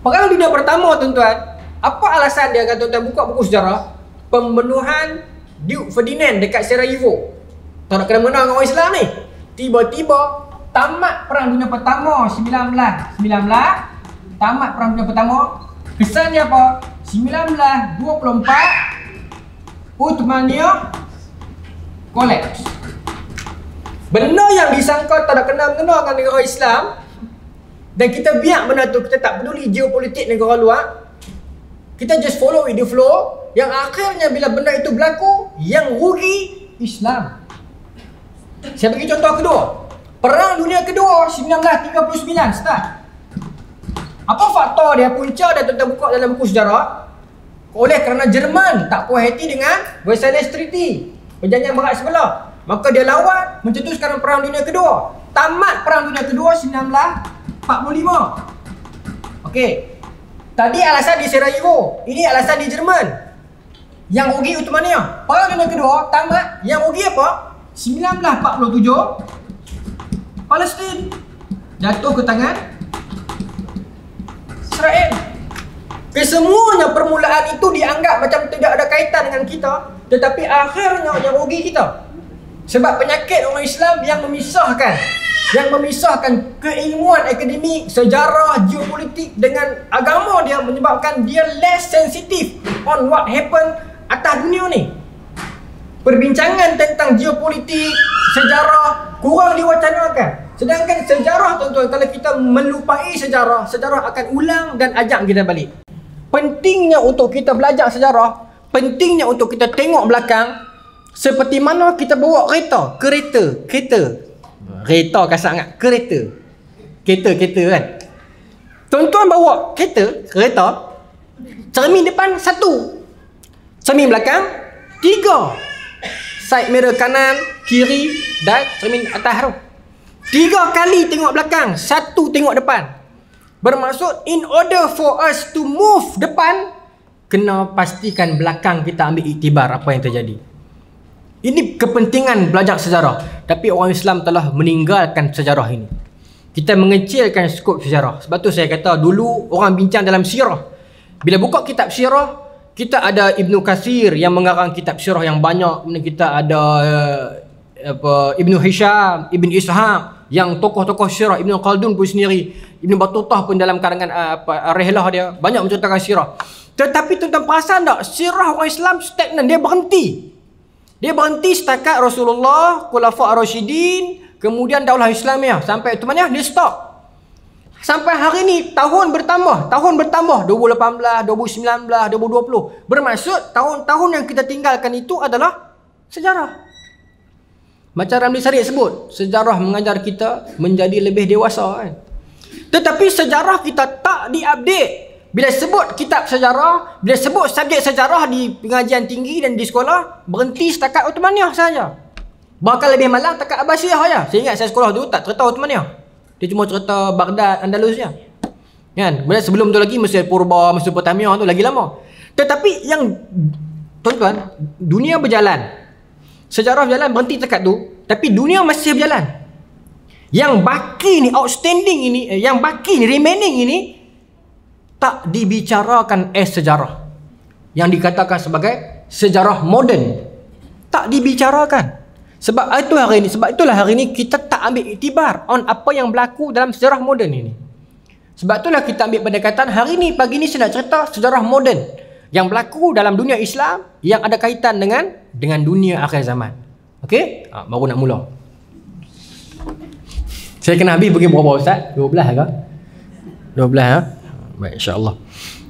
A: Perang Dunia pertama, tuan-tuan, apa alasan dia? Kalau tuan-tuan buka buku sejarah, pembunuhan Duke Ferdinand dekat Sarajevo. Tak nak kena menang dengan orang Islam ni. Tiba-tiba tamat Perang Dunia pertama 1919. Tamat Perang Dunia pertama. Kesannya apa? 1924 Uthmania collapse. Benda yang disangka tak ada kena-mengena dengan negara Islam, dan kita biar benda tu, kita tak peduli geopolitik negara luar, kita just follow with the flow. Yang akhirnya bila benda itu berlaku, yang rugi Islam. Saya bagi contoh kedua. Perang Dunia Kedua 1939 start. Apa faktor dia, punca dia tuan-tuan buka dalam buku sejarah? Oleh kerana Jerman tak puas hati dengan Versailles Treaty, perjanjian berat sebelah.
B: Maka dia lawan mencetuskan Perang Dunia Kedua. Tamat Perang Dunia Kedua 1945. Okey. Tadi alasan di Sarajevo, ini alasan di Jerman. Yang rugi Uthmaniyah. Perang Dunia Kedua tamat, yang rugi apa? 1947 Palestin jatuh ke tangan Israel. Kesemuanya permulaan itu dianggap macam tidak ada kaitan dengan kita, tetapi akhirnya yang rugi kita. Sebab penyakit orang Islam yang memisahkan keilmuan akademik, sejarah, geopolitik dengan agama dia, menyebabkan dia less sensitive on what happen atas dunia ni. Perbincangan tentang geopolitik, sejarah kurang diwacanakan. Sedangkan sejarah, tuan-tuan, kalau kita melupai sejarah, sejarah akan ulang dan ajak kita balik. Pentingnya untuk kita belajar sejarah, pentingnya untuk kita tengok belakang. Seperti mana kita bawa kereta kasar sangat, kereta kan. Tuan-tuan bawa kereta, cermin depan 1, cermin belakang 3, side mirror kanan, kiri dan cermin atas tu. 3 kali tengok belakang, 1 tengok depan. Bermaksud in order for us to move depan, kena pastikan belakang kita ambil iktibar apa yang terjadi. Ini kepentingan belajar sejarah. Tapi orang Islam telah meninggalkan sejarah ini. Kita mengecilkan skop sejarah. Sebab tu saya kata dulu orang bincang dalam sirah. Bila buka kitab sirah, kita ada Ibnu Katsir yang mengarang kitab sirah yang banyak. Kemudian kita ada Ibnu Hisham, Ibn Ishaq, yang tokoh-tokoh sirah. Ibnu Khaldun pun sendiri, Ibnu Battutah pun dalam karangan Rihlah dia banyak menceritakan sirah. Tetapi tuan-tuan perasan tak, sirah orang Islam stagnan, dia berhenti. Dia berhenti setakat Rasulullah, Khulafa' Ar-Rasyidin, kemudian Daulah Islamiyah. Sampai Uthmaniyah dia stop. Sampai hari ni tahun bertambah 2018, 2019, 2020. Bermaksud tahun-tahun yang kita tinggalkan itu adalah sejarah. Macam Ramli Sarip sebut, sejarah mengajar kita menjadi lebih dewasa kan. Tetapi sejarah kita tak diupdate. Bila sebut kitab sejarah, bila sebut subjek sejarah di pengajian tinggi dan di sekolah, berhenti setakat Uthmaniyah saja. Bahkan lebih malang setakat Abbasiyah saja. Saya ingat saya sekolah dulu tak cerita Uthmaniyah. Dia cuma cerita Baghdad, Andalus je. Kan? Kemudian sebelum tu lagi Mesir Purba, Mesopotamia tu lagi lama. Tetapi yang tuan-tuan, dunia berjalan. Sejarah berjalan, berhenti setakat tu, tapi dunia masih berjalan. Yang baki ni, outstanding ini, yang baki ni, remaining ini tak dibicarakan sejarah yang dikatakan sebagai sejarah moden. Tak dibicarakan. Sebab itulah hari ini kita tak ambil iktibar on apa yang berlaku dalam sejarah moden ini. Sebab itulah kita ambil pendekatan hari ini, pagi ni saya nak cerita sejarah moden yang berlaku dalam dunia Islam yang ada kaitan dengan dunia akhir zaman. Okey? Baru nak mula. Saya kena habis pergi berapa Ustaz? 12 ke? 12 ha? Baik, insya-Allah.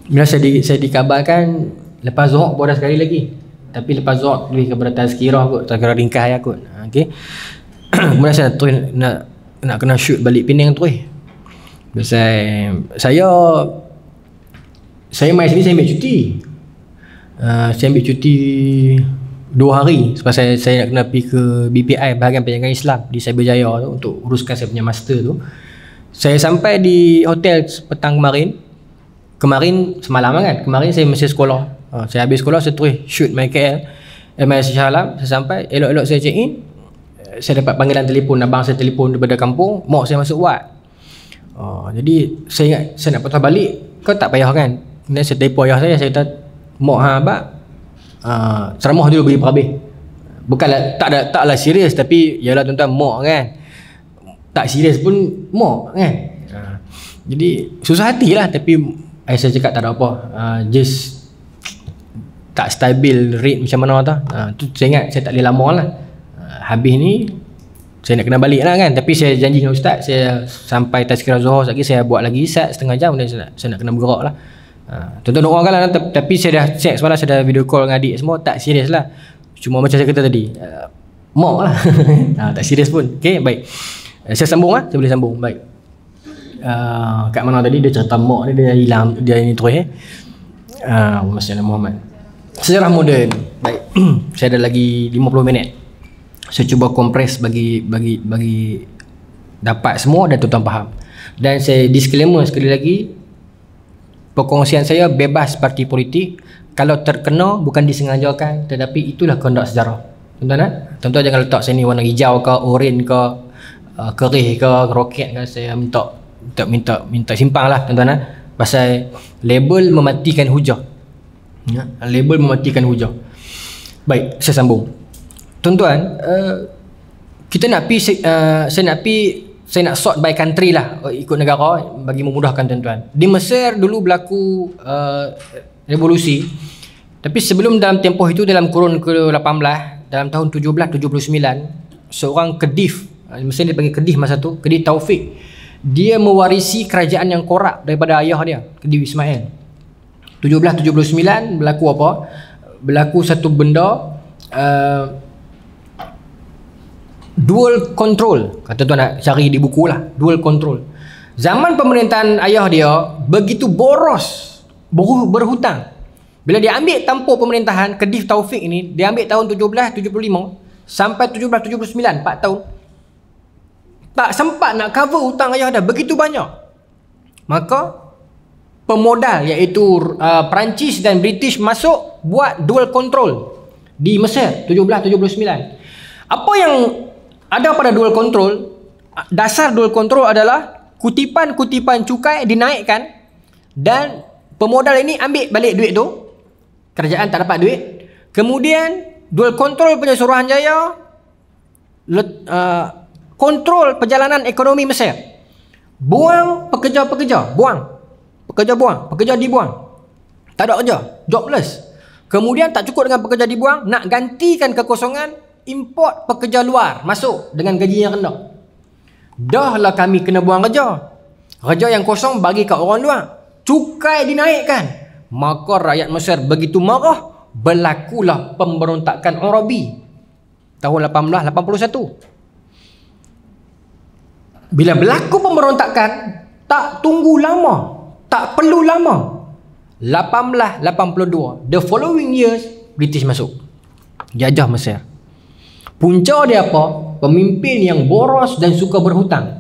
B: Bila saya dikabarkan lepas Zuhur baru ada sekali lagi. Tapi lepas Zuhur lebih kepada tazkirah kot, tazkirah ringkas ya kot. Okey. Kemudian saya terus nak kena shoot balik Penang terus. Saya mai sini, saya ambil cuti. Saya ambil cuti 2 hari sebab saya nak kena pergi ke BPI, Bahagian Penjagaan Islam di Cyberjaya tu, untuk uruskan saya punya master tu. Saya sampai di hotel petang kemarin semalam kan. Kemarin saya masih sekolah. Saya habis sekolah, saya terus shoot my KL, my Shah Alam. Saya sampai, elok-elok saya check in. Saya dapat panggilan telefon, abang saya telefon daripada kampung, mak saya masuk ward. Jadi saya ingat saya nak patah balik, kau tak payah kan. Kemudian saya telefon ayah saya kata, mak abang ceramah dulu bagi perhabis. Bukanlah taklah serius, tapi yalah tuan-tuan, mak kan. Tak serius pun mak kan. Jadi susah hatilah, tapi saya cakap tak ada apa. Just tak stabil rate macam mana tu. Saya ingat saya tak boleh lama lah. Habis ni saya nak kena balik lah kan. Tapi saya janji dengan Ustaz, saya sampai tazkirah Zuhur lagi, saya buat lagi set setengah jam, dan saya nak kena bergerak lah. Tuan-tuan doakan lah. Tapi saya dah check semalam, saya dah video call dengan adik semua, tak serius lah. Cuma macam saya kata tadi, mak lah. Tak serius pun. Okay, baik. Saya sambung lah, saya boleh sambung. Baik. Kat mana tadi dia cerita mak dia hilang, dia ini terus Masya Allah Muhammad. Sejarah moden. Baik. Saya ada lagi 50 minit.
A: Saya cuba kompres bagi dapat semua dan tuan-tuan faham. Dan saya disclaimer sekali lagi, perkongsian saya bebas parti politik. Kalau terkena bukan disengajakan, tetapi itulah kehendak sejarah. Tuan-tuan jangan letak saya ni warna hijau ke, oranye ke, kerih ke, roket ke. Saya minta simpang lah tuan-tuan. Pasal label mematikan hujah. Label mematikan hujah. Baik, saya sambung. Tuan-tuan, kita nak pergi, saya nak sort by country lah, ikut negara bagi memudahkan tuan-tuan. Di Mesir dulu berlaku revolusi, tapi sebelum dalam tempoh itu, dalam kurun ke-18, dalam tahun 1779, seorang Khedif, Mesir dia panggil Khedif masa tu, Khedif Taufik, dia mewarisi kerajaan yang korup daripada ayah dia, Khedif Ismail. 1779 berlaku apa? Berlaku satu benda, dual control. Kata tuan nak cari di buku lah, dual control. Zaman pemerintahan ayah dia begitu boros, berhutang. Bila dia ambil tampuk pemerintahan Khedif Taufik ini, dia ambil tahun 1775 sampai 1779, 4 tahun. Tak sempat nak cover hutang ayah dia, begitu banyak. Maka pemodal iaitu Perancis dan British masuk buat dual control di Mesir 1779. Apa yang ada pada dual control, dasar dual control adalah kutipan-kutipan cukai dinaikkan dan pemodal ini ambil balik duit tu. Kerajaan tak dapat duit. Kemudian dual control punya Suruhanjaya kontrol perjalanan ekonomi Mesir. Buang pekerja-pekerja, pekerja dibuang. Tak ada kerja, jobless. Kemudian tak cukup dengan pekerja dibuang, nak gantikan kekosongan, import pekerja luar masuk dengan gaji yang rendah. Dah lah kami kena buang kerja. Kerja yang kosong bagi kat orang luar. Cukai dinaikkan. Maka rakyat Mesir begitu marah, berlakulah pemberontakan Arabi tahun 1881. Bila berlaku pemberontakan, tak tunggu lama, tak perlu lama, 1882, the following years, British masuk jajah Mesir. Punca dia apa? Pemimpin yang boros dan suka berhutang,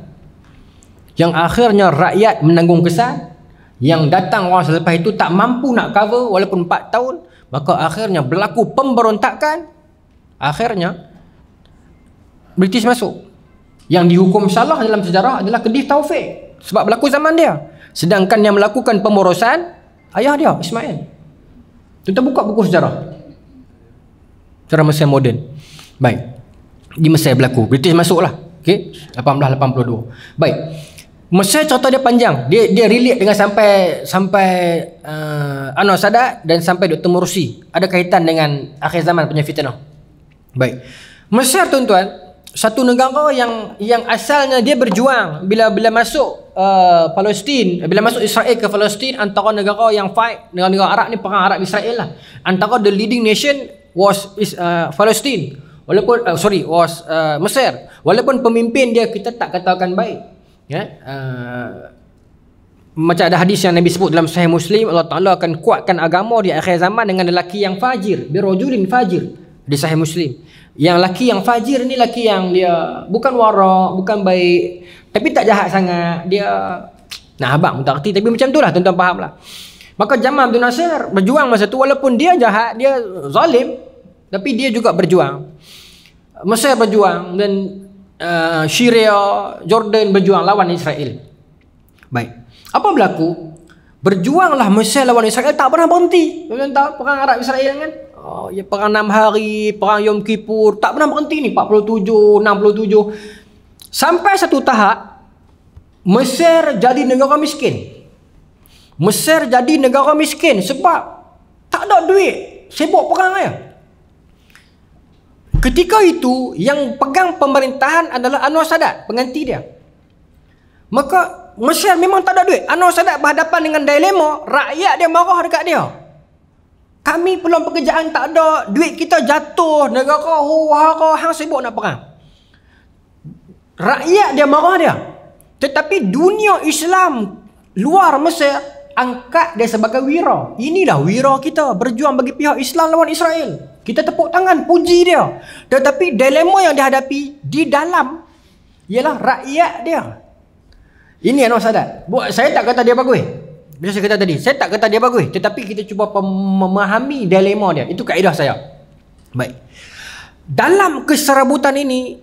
A: yang akhirnya rakyat menanggung kesan. Yang datang orang selepas itu tak mampu nak cover walaupun 4 tahun. Maka akhirnya berlaku pemberontakan. Akhirnya British masuk. Yang dihukum salah dalam sejarah adalah Khedif Taufik, sebab berlaku zaman dia. Sedangkan yang melakukan pemborosan ayah dia, Ismail. Kita buka buku sejarah, sejarah Mesir moden. Baik, di Mesir berlaku, British masuklah. Okay, 1882. Baik, Mesir cerita dia panjang. Dia relate dengan sampai Anwar Sadat dan sampai Dr. Morsi. Ada kaitan dengan akhir zaman punya fitnah. Baik, Mesir tuan-tuan, satu negara yang asalnya dia berjuang bila masuk Palestin, bila masuk Israel ke Palestin, antara negara yang fight, negara Arab ni perang Arab Israel lah. Antara the leading nation was Palestin. Walaupun Mesir. Walaupun pemimpin dia kita tak katakan baik. Ya, macam ada hadis yang Nabi sebut dalam Sahih Muslim, Allah Ta'ala akan kuatkan agama di akhir zaman dengan lelaki yang fajir, birrajulin fajir, di Sahih Muslim. Yang lelaki yang fajir ni lelaki yang dia bukan wara, bukan baik, tapi tak jahat sangat, dia nak habaq mutarti, tapi macam tu lah, tuan-tuan faham lah. Maka Jamal Abdul Nasir berjuang masa tu, walaupun dia jahat, dia zalim, tapi dia juga berjuang. Mesir berjuang dan Syria, Jordan berjuang lawan Israel. Baik, apa berlaku? Berjuanglah Mesir lawan Israel, tak pernah berhenti. Kalian tahu perang Arab Israel kan? Ya, perang 6 hari, perang Yom Kippur, tak pernah berhenti ni, 47, 67. Sampai satu tahap Mesir jadi negara miskin. Mesir jadi negara miskin sebab tak ada duit, sibuk perang aja. Ketika itu yang pegang pemerintahan adalah Anwar Sadat, pengganti dia. Maka Mesir memang tak ada duit. Anwar Sadat berhadapan dengan dilema, rakyat dia marah dekat dia. Kami peluang pekerjaan tak ada, duit kita jatuh, negara huru-hara, hang sibuk nak perang. Rakyat dia marah dia. Tetapi dunia Islam luar Mesir angkat dia sebagai wira. Inilah wira kita, berjuang bagi pihak Islam lawan Israel.
B: Kita tepuk tangan, puji dia. Tetapi dilema yang dihadapi di dalam ialah rakyat dia. Ini Anwar Sadat. Saya tak kata dia bagus. Bila saya kata tadi, saya tak kata dia bagus. Tetapi kita cuba memahami dilema dia. Itu kaedah saya. Baik. Dalam keserabutan ini,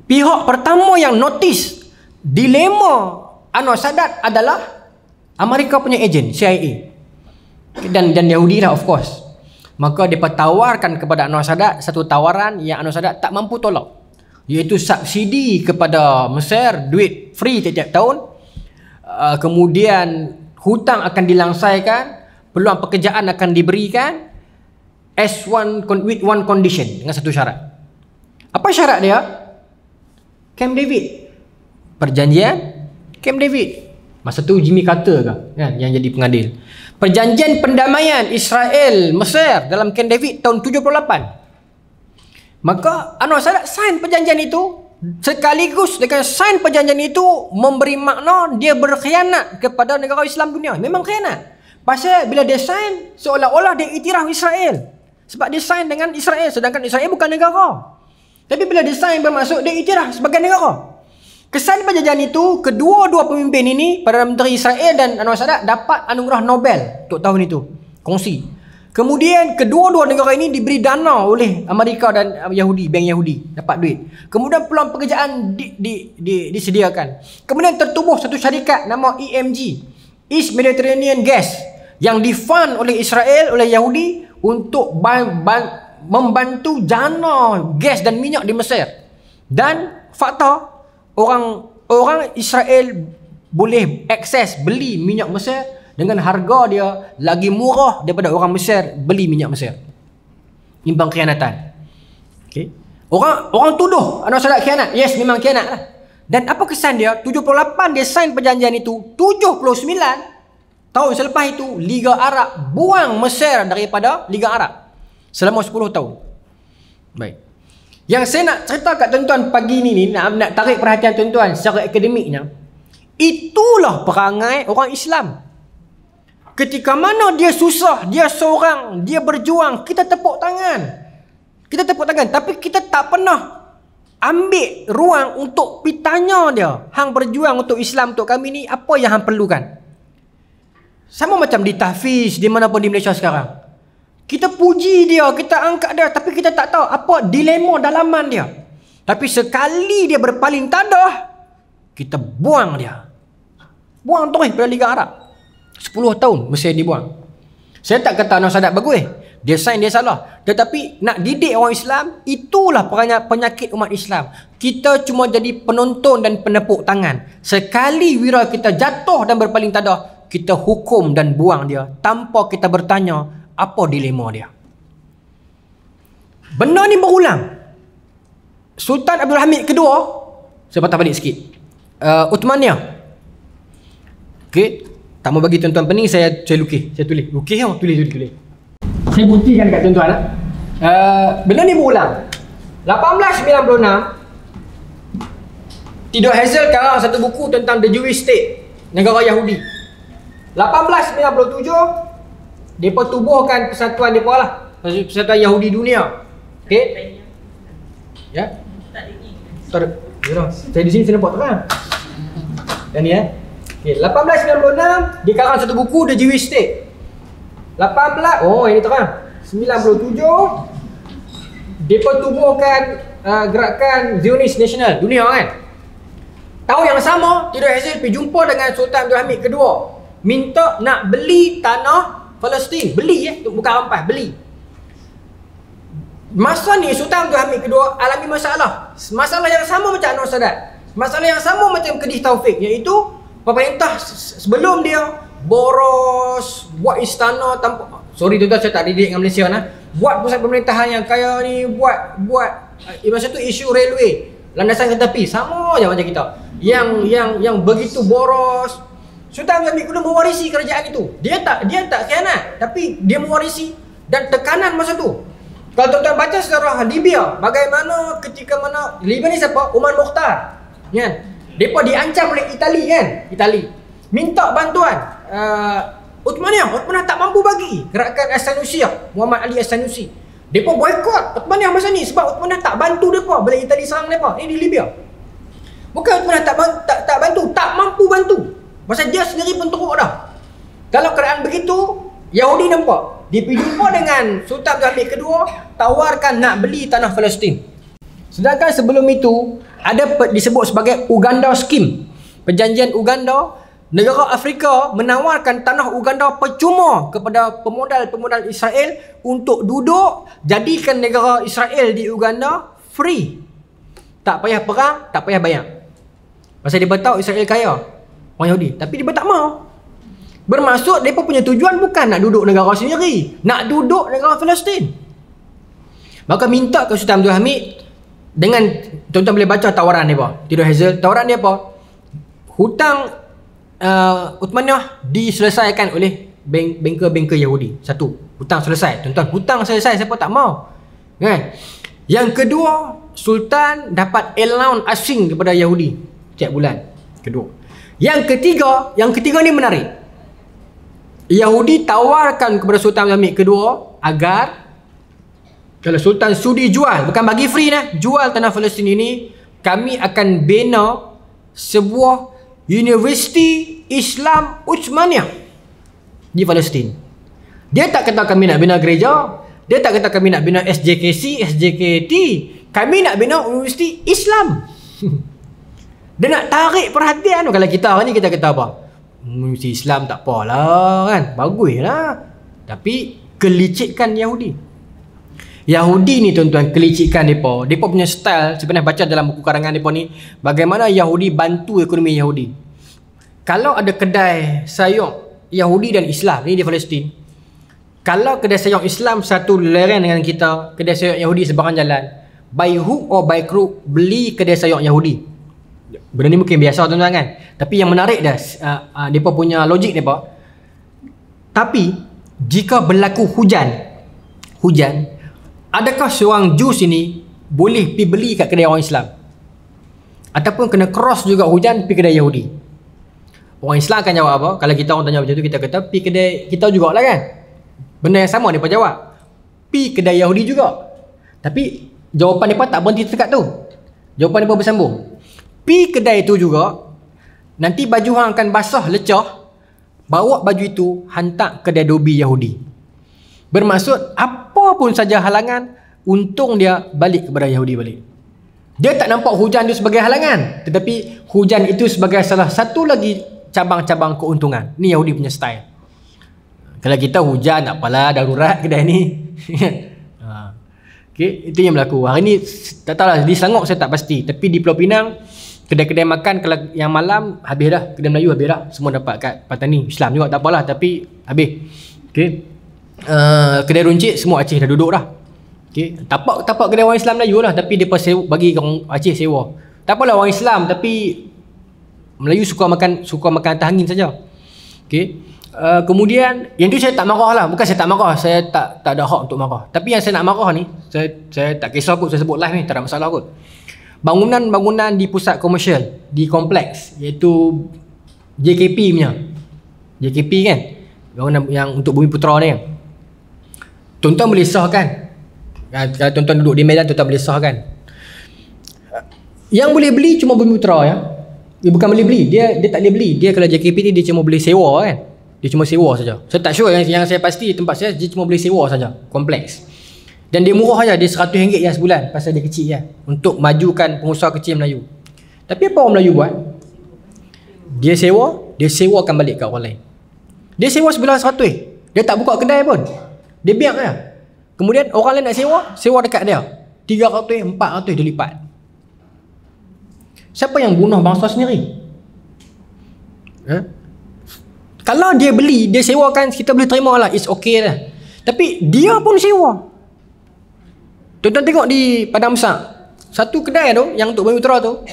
B: pihak pertama yang notice dilema Anwar Sadat adalah Amerika punya ejen, CIA. Dan Yahudi lah, of course. Maka mereka tawarkan kepada Anwar Sadat satu tawaran yang Anwar Sadat tak mampu tolak, iaitu subsidi kepada Mesir, duit free tiap-tiap tahun. Kemudian hutang akan dilangsaikan, peluang pekerjaan akan diberikan with one condition, dengan satu syarat. Apa syarat dia? Camp David. Perjanjian Camp David. Masa tu Jimmy Carter kan yang jadi pengadil. Perjanjian pendamaian Israel Mesir dalam Camp David tahun 78. Maka Anwar Sadat sign perjanjian itu, sekaligus dengan sign perjanjian itu memberi makna dia berkhianat kepada negara Islam dunia. Memang khianat. Pasal bila dia sign, seolah-olah dia iktiraf Israel. Sebab dia sign dengan Israel, sedangkan Israel bukan negara. Tapi bila dia sign bermaksud dia iktiraf sebagai negara. Kesan perjanjian itu, kedua-dua pemimpin ini, Perdana Menteri Israel dan Anwar Sadat, dapat anugerah Nobel untuk tahun itu. Kongsi. Kemudian kedua-dua negara ini diberi dana oleh Amerika dan Yahudi, bank Yahudi, dapat duit. Kemudian peluang pekerjaan disediakan. Kemudian tertubuh satu syarikat nama EMG, East Mediterranean Gas, yang difund oleh Israel, oleh Yahudi untuk membantu jana gas dan minyak di Mesir. Dan fakta, orang Israel boleh akses beli minyak Mesir dengan harga dia lagi murah daripada orang Mesir beli minyak Mesir. Imbang khianatan. Okay. Orang tuduh Anwar Sadat khianat. Yes, memang khianat lah. Dan apa kesan dia? 78 dia sign perjanjian itu. 79 tahun selepas itu Liga Arab buang Mesir daripada Liga Arab selama 10 tahun. Baik. Yang saya nak cerita kat tuan-tuan pagi ni nak tarik perhatian tuan-tuan secara akademiknya, itulah perangai orang Islam. Ketika mana dia susah, dia seorang, dia berjuang, kita tepuk tangan. Kita tepuk tangan, tapi kita tak pernah ambil ruang untuk tanya dia, hang berjuang untuk Islam, untuk kami ni, apa yang hang perlukan? Sama macam di tahfiz, di mana pun di Malaysia sekarang. Kita puji dia, kita angkat dia, tapi kita tak tahu apa dilema dalaman dia. Tapi sekali dia berpaling tadah, kita buang dia. Buang terus pada Liga Arab. 10 tahun mesti dibuang. Saya tak kata Anwar Sadat bagus. Dia sign, dia salah. Tetapi nak didik orang Islam, itulah penyakit umat Islam. Kita cuma jadi penonton dan penepuk tangan. Sekali wira kita jatuh dan berpaling tadah, kita hukum dan buang dia tanpa kita bertanya apa dilema dia. Benda ni berulang. Sultan Abdul Hamid kedua, saya patah balik sikit. Uthmaniyah. Okey, tak mau bagi tuan-tuan pening, saya lukis. Saya tulis. Lukis tau, tulis. Saya buktikan dekat tuan-tuan. Benda ni berulang. 1896 Theodore Herzl karang satu buku tentang The Jewish State, negara Yahudi. 1897 mereka tubuhkan persatuan mereka lah, Persatuan Yahudi Dunia. Okey. Ya. Saya di sini saya nampak terang. Dan ni okey, 1896 dia karang satu buku The Jewish State. 18 ini terang. 97 mereka tubuhkan gerakan Zionist National Dunia kan. Tahun yang sama Theodore Herzl pergi jumpa dengan Sultan Abdul Hamid kedua, minta nak beli tanah Palestin. Beli bukan rampas, beli. Masa ni Sultan Abdul Hamid kedua alami masalah. Masalah yang sama macam Anwar Sadat. Masalah yang sama macam Khedive Taufik, iaitu pemerintah sebelum dia boros, buat istana tanpa, sorry tuan-tuan saya tak didik dengan Malaysia buat pusat pemerintahan yang kaya ni, buat masa tu isu railway, landasan kereta api, sama je macam kita. Yang begitu boros. Sultan Abdul Hamid kedua mewarisi kerajaan itu. Dia tak khianat, tapi dia mewarisi dan tekanan masa tu. Kalau tuan-tuan baca sejarah Libya, bagaimana ketika mana Libya ni siapa? Umar Mukhtar. Kan? Depa diancam oleh Itali kan? Itali minta bantuan Uthmaniyah tak mampu bagi. Gerakan As-Sanusiyah, Muhammad Ali As-Sanusi, mereka boykot Uthmaniyah masa ni sebab Uthmaniyah tak bantu mereka bila Itali serang mereka. Ini di Libya. Bukan Uthmaniyah tak bantu, tak mampu bantu. Pasal dia sendiri pun teruk dah. Kalau keadaan begitu, Yahudi nampak. Dia pergi jumpa dengan Sultan Abdul Hamid kedua, tawarkan nak beli tanah Palestin. Sedangkan sebelum itu ada disebut sebagai Uganda Scheme. Perjanjian Uganda, negara Afrika menawarkan tanah Uganda percuma kepada pemodal-pemodal Israel untuk duduk jadikan negara Israel di Uganda free. Tak payah perang, tak payah bayar. Pasal dia tahu Israel kaya, orang Yahudi. Tapi dia tak mau. Bermaksud mereka punya tujuan bukan nak duduk negara sendiri, nak duduk negara Palestin. Maka minta ke Sultan Abdul Hamid dengan, tuan-tuan boleh baca tawaran dia apa. Theodore Herzl, tawaran dia apa? Hutang Uthmaniyah diselesaikan oleh banker-banker Yahudi. Satu, hutang selesai. Tuan-tuan, hutang selesai, siapa tak mau? Kan? Yang kedua, Sultan dapat allowance asing kepada Yahudi setiap bulan. Kedua. Yang ketiga ni menarik. Yahudi tawarkan kepada Sultan Abdul Hamid kedua agar kalau Sultan sudi jual, bukan bagi free jual tanah Palestin ini, kami akan bina sebuah Universiti Islam Uthmaniyah di Palestin. Dia tak kata kami nak bina gereja, dia tak kata kami nak bina SJKC, SJKT. Kami nak bina Universiti Islam. Dia nak tarik perhatian. Kalau kita ni kita kata apa? Universiti Islam tak apalah kan, baguslah. Tapi kelicikan Yahudi ni tuan-tuan, kelicikan mereka. Mereka punya style, sebenarnya baca dalam buku karangan mereka ni, bagaimana Yahudi bantu ekonomi Yahudi. Kalau ada kedai sayur Yahudi dan Islam ni di Palestin, kalau kedai sayur Islam satu lereng dengan kita, kedai sayur Yahudi seberang jalan, by hook or by crook beli kedai sayur Yahudi. Benda ni mungkin biasa tuan-tuan kan, tapi yang menarik dah mereka punya logik mereka. Tapi jika berlaku hujan, adakah seorang Jews ini boleh pergi beli kat kedai orang Islam? Ataupun kena cross juga hujan pergi kedai Yahudi? Orang Islam akan jawab apa? Kalau kita orang tanya macam tu, kita kata pergi kedai kita jugalah kan. Benda yang sama mereka jawab, pergi kedai Yahudi juga. Tapi jawapan mereka tak berhenti dekat tu. Jawapan mereka bersambung. Pergi kedai itu juga, nanti baju hang akan basah lecah, bawa baju itu hantar kedai dobi Yahudi. Bermaksud apa pun saja halangan, untung dia balik kepada Yahudi balik. Dia tak nampak hujan itu sebagai halangan, tetapi hujan itu sebagai salah satu lagi cabang-cabang keuntungan. Ni Yahudi punya style. Kalau kita hujan tak apalah, darurat kedai ni. Okay, itu yang berlaku. Hari ni tak tahulah, di Selangor saya tak pasti, tapi di Pulau Pinang kedai-kedai makan kalau yang malam habis dah, kedai Melayu habis dah, semua dapat kat Patani. Islam juga tak apalah, tapi habis. Okay. Kedai runcit semua Aceh dah duduk dah. Okay. Tapak kedai orang Islam Melayu lah, tapi dia bagi orang Aceh sewa. Tak apalah orang Islam, tapi Melayu suka makan atas angin saja. Okay. Kemudian yang tu saya tak marah lah. Bukan saya tak marah, saya tak ada hak untuk marah. Tapi yang saya nak marah ni, saya tak kisah kot, saya sebut live ni, tak ada masalah kot. Bangunan di pusat komersial, di kompleks, iaitu JKP punya. JKP kan, bangunan yang untuk Bumi Putra ni kan. Tuan-tuan boleh sahkan. Kalau tuan-tuan duduk di Medan, tuan-tuan boleh sahkan. Yang boleh beli cuma Bumi Putra ya. Dia bukan boleh beli, dia tak boleh beli. Dia kalau JKP ni dia cuma boleh sewa kan. Dia cuma sewa saja. Saya tak sure, yang saya pasti tempat saya dia cuma boleh sewa saja, kompleks. Dan dia murah saja, dia RM100 yang sebulan pasal dia kecil ya, untuk majukan pengusaha kecil Melayu. Tapi apa orang Melayu buat? Dia sewakan balik kat orang lain. Dia sewa sebulan RM100. Dia tak buka kedai pun. Dia biar je. Kemudian orang lain nak sewa dekat dia. RM300, RM400 dia lipat. Siapa yang bunuh bangsa sendiri? Kalau dia beli, dia sewakan, kita boleh terima lah, it's okay lah. Tapi dia pun sewa. Tuan-tuan tengok di Padang Besar, satu kedai tu yang untuk Bumi Putra tu,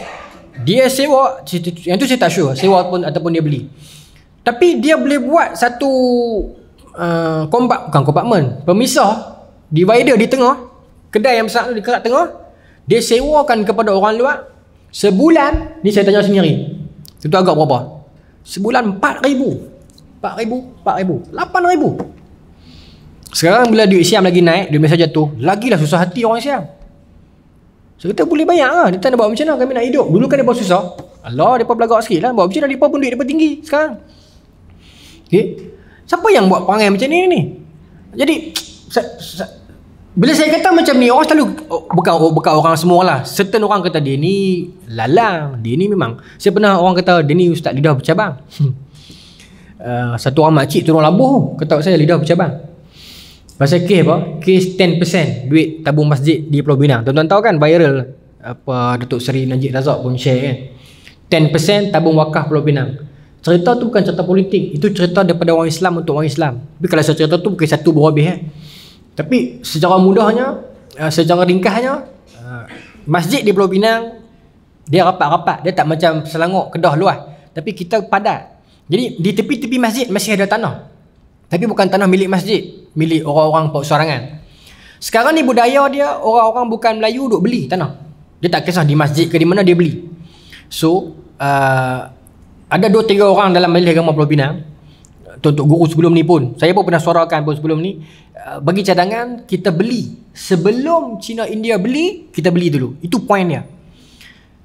B: dia sewa, yang tu saya tak sure sewa pun ataupun dia beli. Tapi dia boleh buat satu bukan kompartmen, pemisah, divider di tengah, kedai yang besar tu di kerat tengah, dia sewakan kepada orang luar. Sebulan, ni saya tanya sendiri, itu agak berapa? Sebulan RM4,000. 4,000, 8,000. Sekarang bila duit Siam lagi naik, duit Malaysia jatuh, lagilah susah hati orang Siam. So kita boleh bayar lah. Dia tak nak buat macam mana kami nak hidup. Dulu kan mereka susah. Allah, mereka belagak sikit lah. Buat macam mana mereka pun duit mereka tinggi sekarang. Okay. Siapa yang buat perangai macam ni? Jadi bila saya kata macam ni, orang selalu bukan orang semua lah, certain orang kata dia ni lalang, dia ni memang. Saya pernah orang kata dia ni ustaz lidah bercabang. Satu orang makcik turun labuh kata saya lidah bercabang. Pasal kes apa? Kes 10% duit tabung masjid di Pulau Pinang. Tuan-tuan tahu kan viral apa Datuk Seri Najib Razak pun share kan. 10% tabung wakaf Pulau Pinang. Cerita tu bukan cerita politik, itu cerita daripada orang Islam untuk orang Islam. Tapi kalau saya cerita tu bukan satu buah habis Tapi secara mudahnya, secara ringkasnya, masjid di Pulau Pinang dia rapat-rapat, dia tak macam Selangor, Kedah luas. Tapi kita padat. Jadi di tepi-tepi masjid masih ada tanah. Tapi bukan tanah milik masjid, milik orang-orang persorangan. Sekarang ni budaya dia, orang-orang bukan Melayu duk beli tanah. Dia tak kisah di masjid ke di mana, dia beli. So ada 2-3 orang dalam Majlis Agama Pulau Pinang, untuk guru sebelum ni pun, saya pun pernah suarakan pun sebelum ni, bagi cadangan kita beli sebelum China India beli, kita beli dulu. Itu point dia.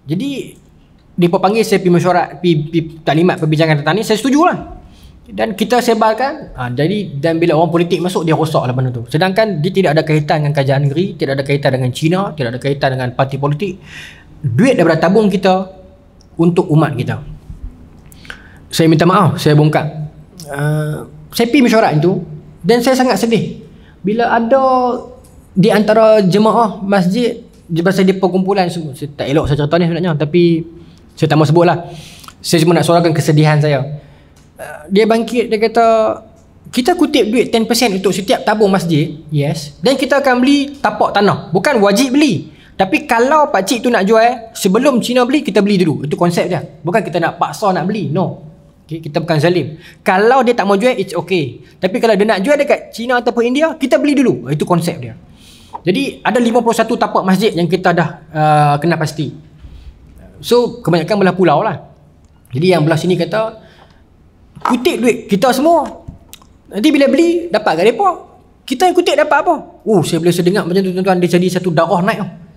B: Jadi dia panggil saya pergi mesyuarat, pergi taklimat perbincangan tentang ni, saya setujulah. Dan kita sebarkan. Jadi dan bila orang politik masuk, dia rosak lah benda tu. Sedangkan dia tidak ada kaitan dengan kerajaan negeri, tidak ada kaitan dengan China, tidak ada kaitan dengan parti politik. Duit daripada tabung kita untuk umat kita. Saya minta maaf, saya bongkar. Saya pergi mesyuarat itu dan saya sangat sedih bila ada di antara jemaah masjid, pasal dia perkumpulan semua. Saya tak elok saya cerita ni sebenarnya, tapi saya tak mau sebut lah. Saya cuma nak suarakan kesedihan saya. Dia bangkit, dia kata kita kutip duit 10% untuk setiap tabung masjid, yes, dan kita akan beli tapak tanah. Bukan wajib beli, tapi kalau pakcik tu nak jual sebelum Cina beli, kita beli dulu. Itu konsep dia. Bukan kita nak paksa nak beli, no. Okay, kita bukan zalim. Kalau dia tak mau jual, it's okay. Tapi kalau dia nak jual dekat China ataupun India, kita beli dulu. Itu konsep dia. Jadi ada 51 tapak masjid yang kita dah kena pasti. So kebanyakan belah pulau lah. Jadi yang belah sini kata kutip duit kita semua, nanti bila beli dapat kat mereka. Kita yang kutip dapat apa? Saya boleh sedengar macam tu tuan-tuan. Dia jadi satu darah naik.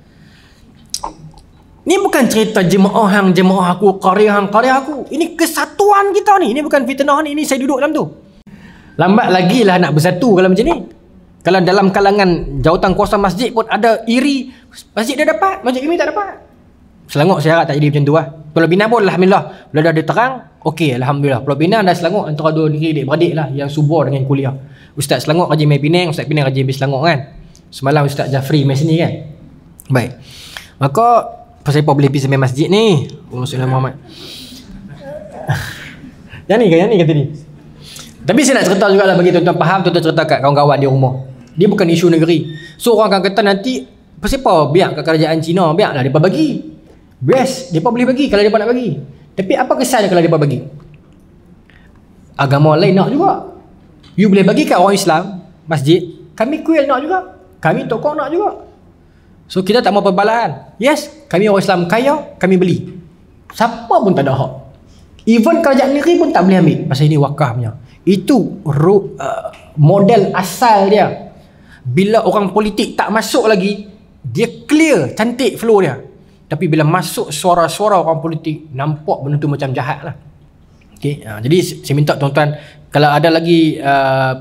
B: Ni bukan cerita jemaah aku, karya aku. Ini kesatuan kita ni. Ini bukan fitnah ni. Ini saya duduk dalam tu. Lambat lagi lah nak bersatu kalau macam ni. Kalau dalam kalangan jawatan kuasa masjid pun ada iri, masjid dia dapat, masjid kami tak dapat. Selangor saya harap tak jadi macam tu lah. Pulau Pinang pun alhamdulillah, bila dah ada terang, okey alhamdulillah. Pulau Pinang dan Selangor antara dua negeri adik-beradik lah yang subur dengan kuliah. Ustaz Selangor rajin main Penang, Ustaz Penang rajin main Selangor kan. Semalam Ustaz Jafri main sini kan. Baik. Maka pasal apa boleh pergi main masjid ni? Rasulullah Muhammad. Yang ni kata ni. Tapi saya nak cerita juga lah bagi tuan-tuan faham, tuan-tuan cerita kat kawan-kawan di rumah. Dia bukan isu negeri. So orang akan kata nanti pasal apa biar kat kerajaan Cina, biarlah depa bagi. Best, depa boleh bagi kalau depa nak bagi. Tapi apa kesannya kalau depa bagi? Agama lain nak juga. You boleh bagi kat orang Islam masjid, kami kuil nak juga. Kami tokoh nak juga. So kita tak mau perbalahan. Yes, kami orang Islam kaya, kami beli. Siapa pun tak ada hak. Even kerajaan negeri pun tak boleh ambil. Pasal ini wakafnya. Itu model asal dia. Bila orang politik tak masuk lagi, dia clear, cantik flow dia. Tapi bila masuk suara-suara orang politik, nampak benda tu macam jahat lah. Okay? Jadi saya minta tuan-tuan, kalau ada lagi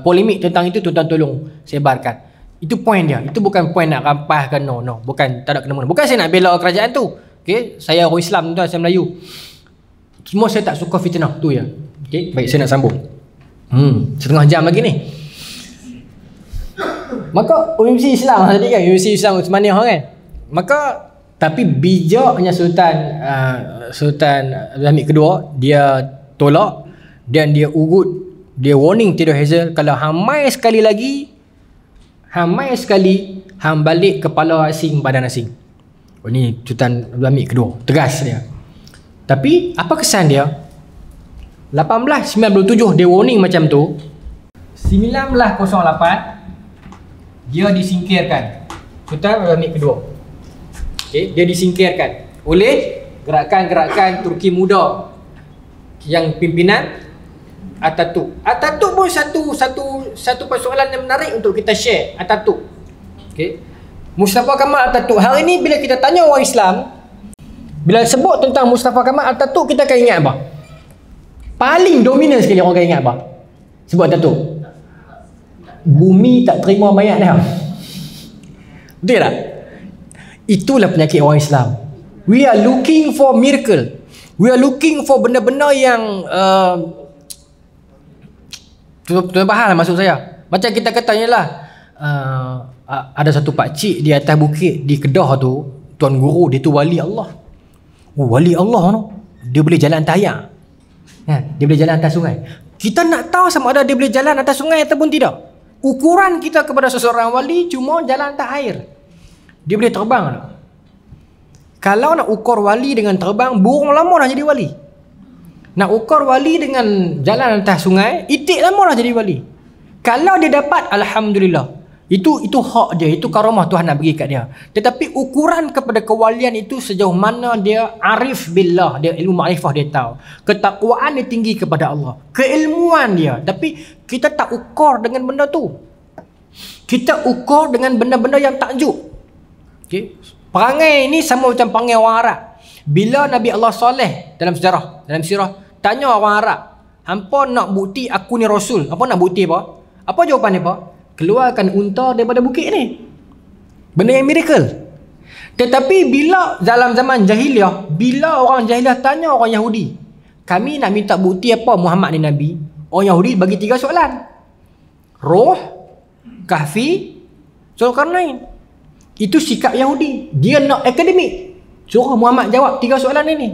B: polemik tentang itu, tuan-tuan tolong sebarkan. Itu point dia. Itu bukan point nak rampaskan, no. Bukan, tak ada kena-mena. Bukan saya nak bela kerajaan tu. Okay? Saya orang Islam, tuan-tuan, saya Melayu. Semua saya tak suka fitnah tu ya. Okay? Baik, saya nak sambung. Setengah jam lagi ni. Maka Universiti Islam tadi kan, Universiti Islam Uthmaniyah kan. Maka tapi bijaknya Sultan Abdul Hamid kedua, dia tolak dan dia ugut, dia warning Theodore Herzl, kalau hamai sekali lagi, hang balik kepala asing badan asing. Ini Sultan Abdul Hamid kedua, tegas dia. Tapi apa kesan dia? 1897 dia warning macam tu. 1908 dia disingkirkan. Sultan Abdul Hamid kedua. Okay, dia disingkirkan oleh gerakan-gerakan Turki muda yang pimpinan Ataturk. Ataturk pun satu persoalan yang menarik untuk kita share. Ataturk. Okey. Mustafa Kamal Ataturk. Hari ni bila kita tanya orang Islam, bila sebut tentang Mustafa Kamal Ataturk, kita akan ingat apa? Paling dominan sekali orang akan ingat apa? Sebut Ataturk. Bumi tak terima mayat dia. Betul tak? Itulah penyakit orang Islam. We are looking for miracle. We are looking for benda-benda yang tuan faham lah maksud saya. Macam kita katanya lah, ada satu pakcik di atas bukit di Kedah tu, tuan guru dia tu wali Allah. Oh, wali Allah tu, dia boleh jalan atas air. Dia boleh jalan atas sungai. Kita nak tahu sama ada dia boleh jalan atas sungai ataupun tidak. Ukuran kita kepada seseorang wali cuma jalan atas air. Dia boleh terbang tak? Kalau nak ukur wali dengan terbang, burung lama dah jadi wali. Nak ukur wali dengan jalan atas sungai, itik lama dah jadi wali. Kalau dia dapat, alhamdulillah. Itu hak dia, itu karamah Tuhan nak bagi kat dia. Tetapi ukuran kepada kewalian itu sejauh mana dia arif billah, dia ilmu ma'rifah dia tahu. Ketakwaan dia tinggi kepada Allah. Keilmuan dia. Tapi kita tak ukur dengan benda tu. Kita ukur dengan benda-benda yang takjub. Okay. Perangai ni sama macam perangai orang Arab. Bila Nabi Allah Saleh dalam sejarah, dalam sirah, tanya orang Arab, hampa nak bukti aku ni Rasul, apa nak bukti apa? Apa jawapan dia, Pak? Keluarkan unta daripada bukit ni. Benda yang miracle. Tetapi bila dalam zaman jahiliah, bila orang jahiliah tanya orang Yahudi, kami nak minta bukti apa Muhammad ni Nabi, orang Yahudi bagi 3 soalan. Roh, Kahfi, Zulkarnain. Itu sikap Yahudi. Dia nak akademik. Suruh Muhammad jawab 3 soalan ini.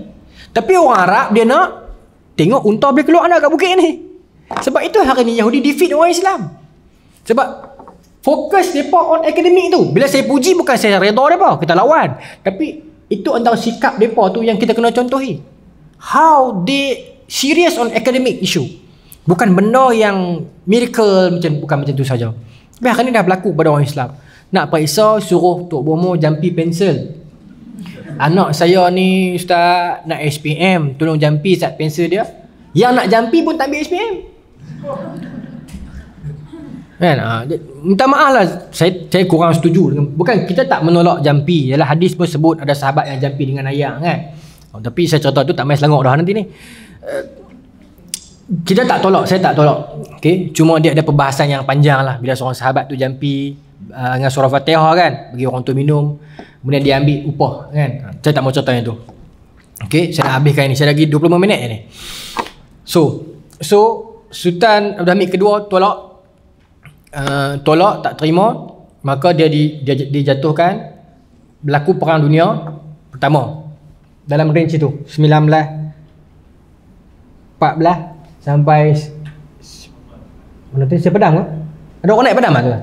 B: Tapi orang Arab dia nak tengok unta boleh keluar kat bukit ni. Sebab itu hari ni Yahudi defeat orang Islam. Sebab fokus mereka on akademik tu. Bila saya puji bukan saya reda mereka, kita lawan. Tapi itu antara sikap mereka tu yang kita kena contohi. How they serious on academic issue. Bukan benda yang miracle, bukan macam tu saja. Tapi hari ni dah berlaku pada orang Islam. Nak periksa, suruh Tok Bomo jampi pensel. Anak saya ni Ustaz nak SPM, tolong jampi Ustaz pensel dia. Yang nak jampi pun tak ambil SPM. Kan? Minta maaf lah, saya kurang setuju dengan, bukan kita tak menolak jampi. Yalah, hadis pun sebut ada sahabat yang jampi dengan ayam kan. Tapi saya cerita tu tak main Selangor dah nanti ni. Kita tak tolak, saya tak tolak. Okay? Cuma dia ada perbahasan yang panjang lah. Bila seorang sahabat tu jampi dengan surah Fatihah kan, bagi orang tu minum, kemudian dia ambil upah kan. Saya tak mau cerita yang tu. Okay, saya nak habiskan ini. Saya lagi 25 minit ni. So Sultan Abdul Hamid kedua tolak, tak terima, maka dia dijatuhkan. Berlaku perang dunia pertama dalam range itu 1914 sampai mana tu, saya pedam ke? Ada orang naik pedam tu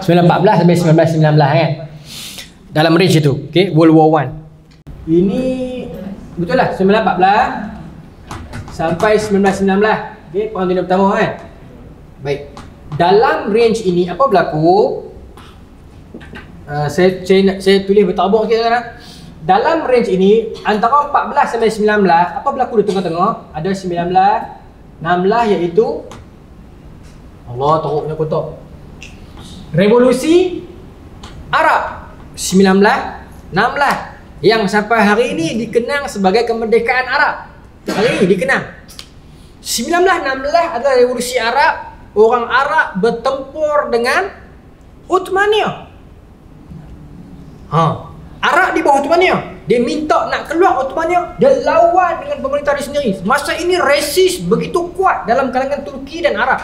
B: 1914 sampai 1919 kan, dalam range itu. Okay, World War 1 ini betul lah, 1914 sampai 1919. Okay, perang dunia pertama kan. Baik, dalam range ini apa berlaku? Saya tulis bertabung sikit sekarang. Dalam range ini antara 14 sampai 19, apa berlaku di tengah-tengah? Ada 1916 iaitu Allah teruknya kotak. Revolusi Arab 1916 yang sampai hari ini dikenang sebagai kemerdekaan Arab. Hari ini dikenang. 1916 adalah revolusi Arab. Orang Arab bertempur dengan Uthmaniyah. Arab di bawah Uthmaniyah. Dia minta nak keluar Uthmaniyah. Dia lawan dengan pemerintah dia sendiri. Masa ini resis begitu kuat dalam kalangan Turki dan Arab.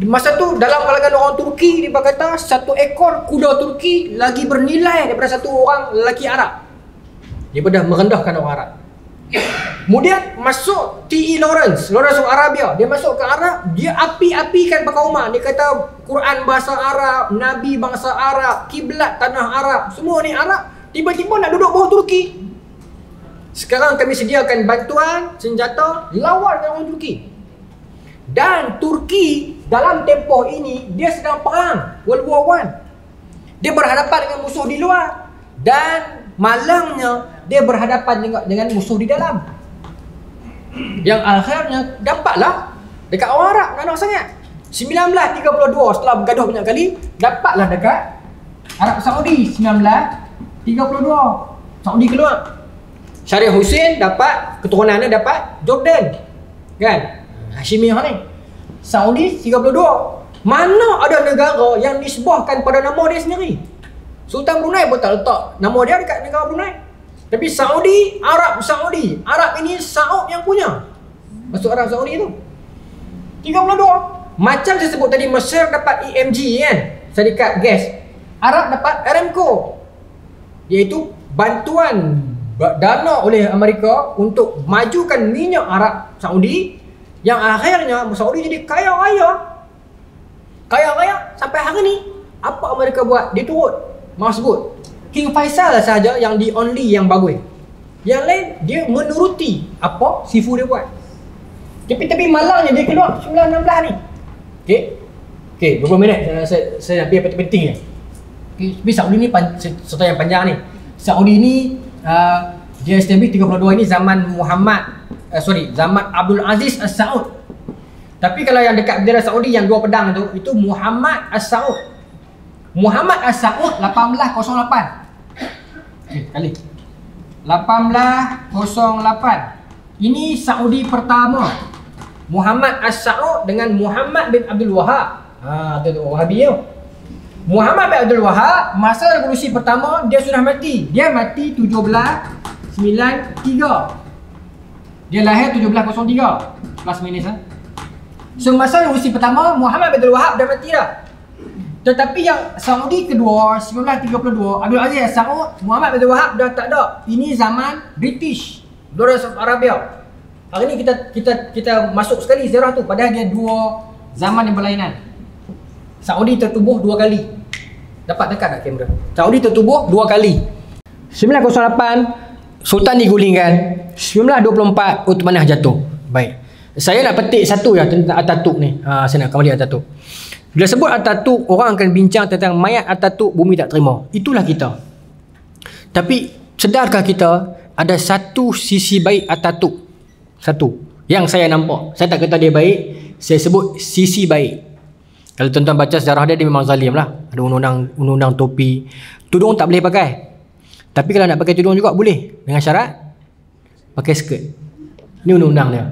B: Masa tu dalam kalangan orang Turki dia berkata 1 ekor kuda Turki lagi bernilai daripada 1 orang lelaki Arab. Dia dah merendahkan orang Arab. Kemudian masuk T.E. Lawrence of Arabia. Dia masuk ke Arab, dia api-apikan pakauman. Dia kata Quran bahasa Arab, Nabi bangsa Arab, kiblat tanah Arab, semua ni Arab. Tiba-tiba nak duduk bawah Turki. Sekarang kami sediakan bantuan, senjata, lawan dengan orang Turki. Dan Turki dalam tempoh ini dia sedang perang World War 1. Dia berhadapan dengan musuh di luar. Dan malangnya dia berhadapan dengan musuh di dalam. Yang akhirnya dapatlah dekat orang Arab, nak sangat. 1932 setelah bergaduh banyak kali, dapatlah dekat Arab Saudi 1932. Saudi keluar. Syarif Hussein dapat, keturunannya dapat Jordan. Kan? Hashimiyah ni. Saudi 32. Mana ada negara yang nisbahkan pada nama dia sendiri? Sultan Brunei pun tak letak nama dia dekat negara Brunei. Tapi Saudi, Arab Saudi. Arab ini Saud yang punya. Masuk Arab Saudi tu 32. Macam saya sebut tadi, Mesir dapat EMG kan, syarikat gas. Arab dapat Aramco, iaitu bantuan dana oleh Amerika untuk majukan minyak Arab Saudi, yang akhirnya Saudi jadi kaya raya sampai hari ni. Apa Amerika buat? Dia turut. Maaf sebut, King Faisal saja yang the only yang bagus. Yang lain dia menuruti apa sifu dia buat. Tapi malangnya dia keluar 1916 ni. Okey, 20 minit saya nak pergi apa penting ni. Tapi Saudi ni cerita yang panjang ni. Saudi ni dia establish 32 ini zaman zaman Abdul Aziz As-Saud. Tapi kalau yang dekat bendera Saudi yang dua pedang tu, itu Muhammad As-Saud. Muhammad As-Saud 1808. Kali 1808. Ini Saudi pertama. Muhammad As-Saud dengan Muhammad bin Abdul Wahab. Tu Wahabi tu. Muhammad bin Abdul Wahab masa revolusi pertama dia sudah mati. Dia mati 1793. Dia lahir 1703. Plus minus So masa revolusi pertama Muhammad bin Abdul Wahab dah mati dah. Tetapi yang Saudi kedua 1932, Abdul Aziz As-Saud, Muhammad bin Abdul Wahab dah tak ada. Ini zaman British, Lawrence of Arabia. Hari ni kita masuk sekali sejarah tu, padahal dia dua zaman yang berlainan. Saudi tertubuh dua kali. Dapat dekat tak kamera? Saudi tertubuh dua kali. 908 Sultan digulingkan. 1924 Uthmaniyah jatuh. Baik. Saya nak petik satu ya tentang Atatürk ni. Saya nak kembali Atatürk. Bila sebut Atatürk, orang akan bincang tentang mayat Atatürk, bumi tak terima. Itulah kita. Tapi sedarkah kita ada satu sisi baik Atatürk? Satu yang saya nampak. Saya tak kata dia baik, saya sebut sisi baik. Kalau tuan-tuan baca sejarah dia memang zalim lah. Ada undang-undang topi. Tudung tak boleh pakai. Tapi kalau nak pakai tudung juga boleh, dengan syarat pakai skirt. Ni undang-undang dia.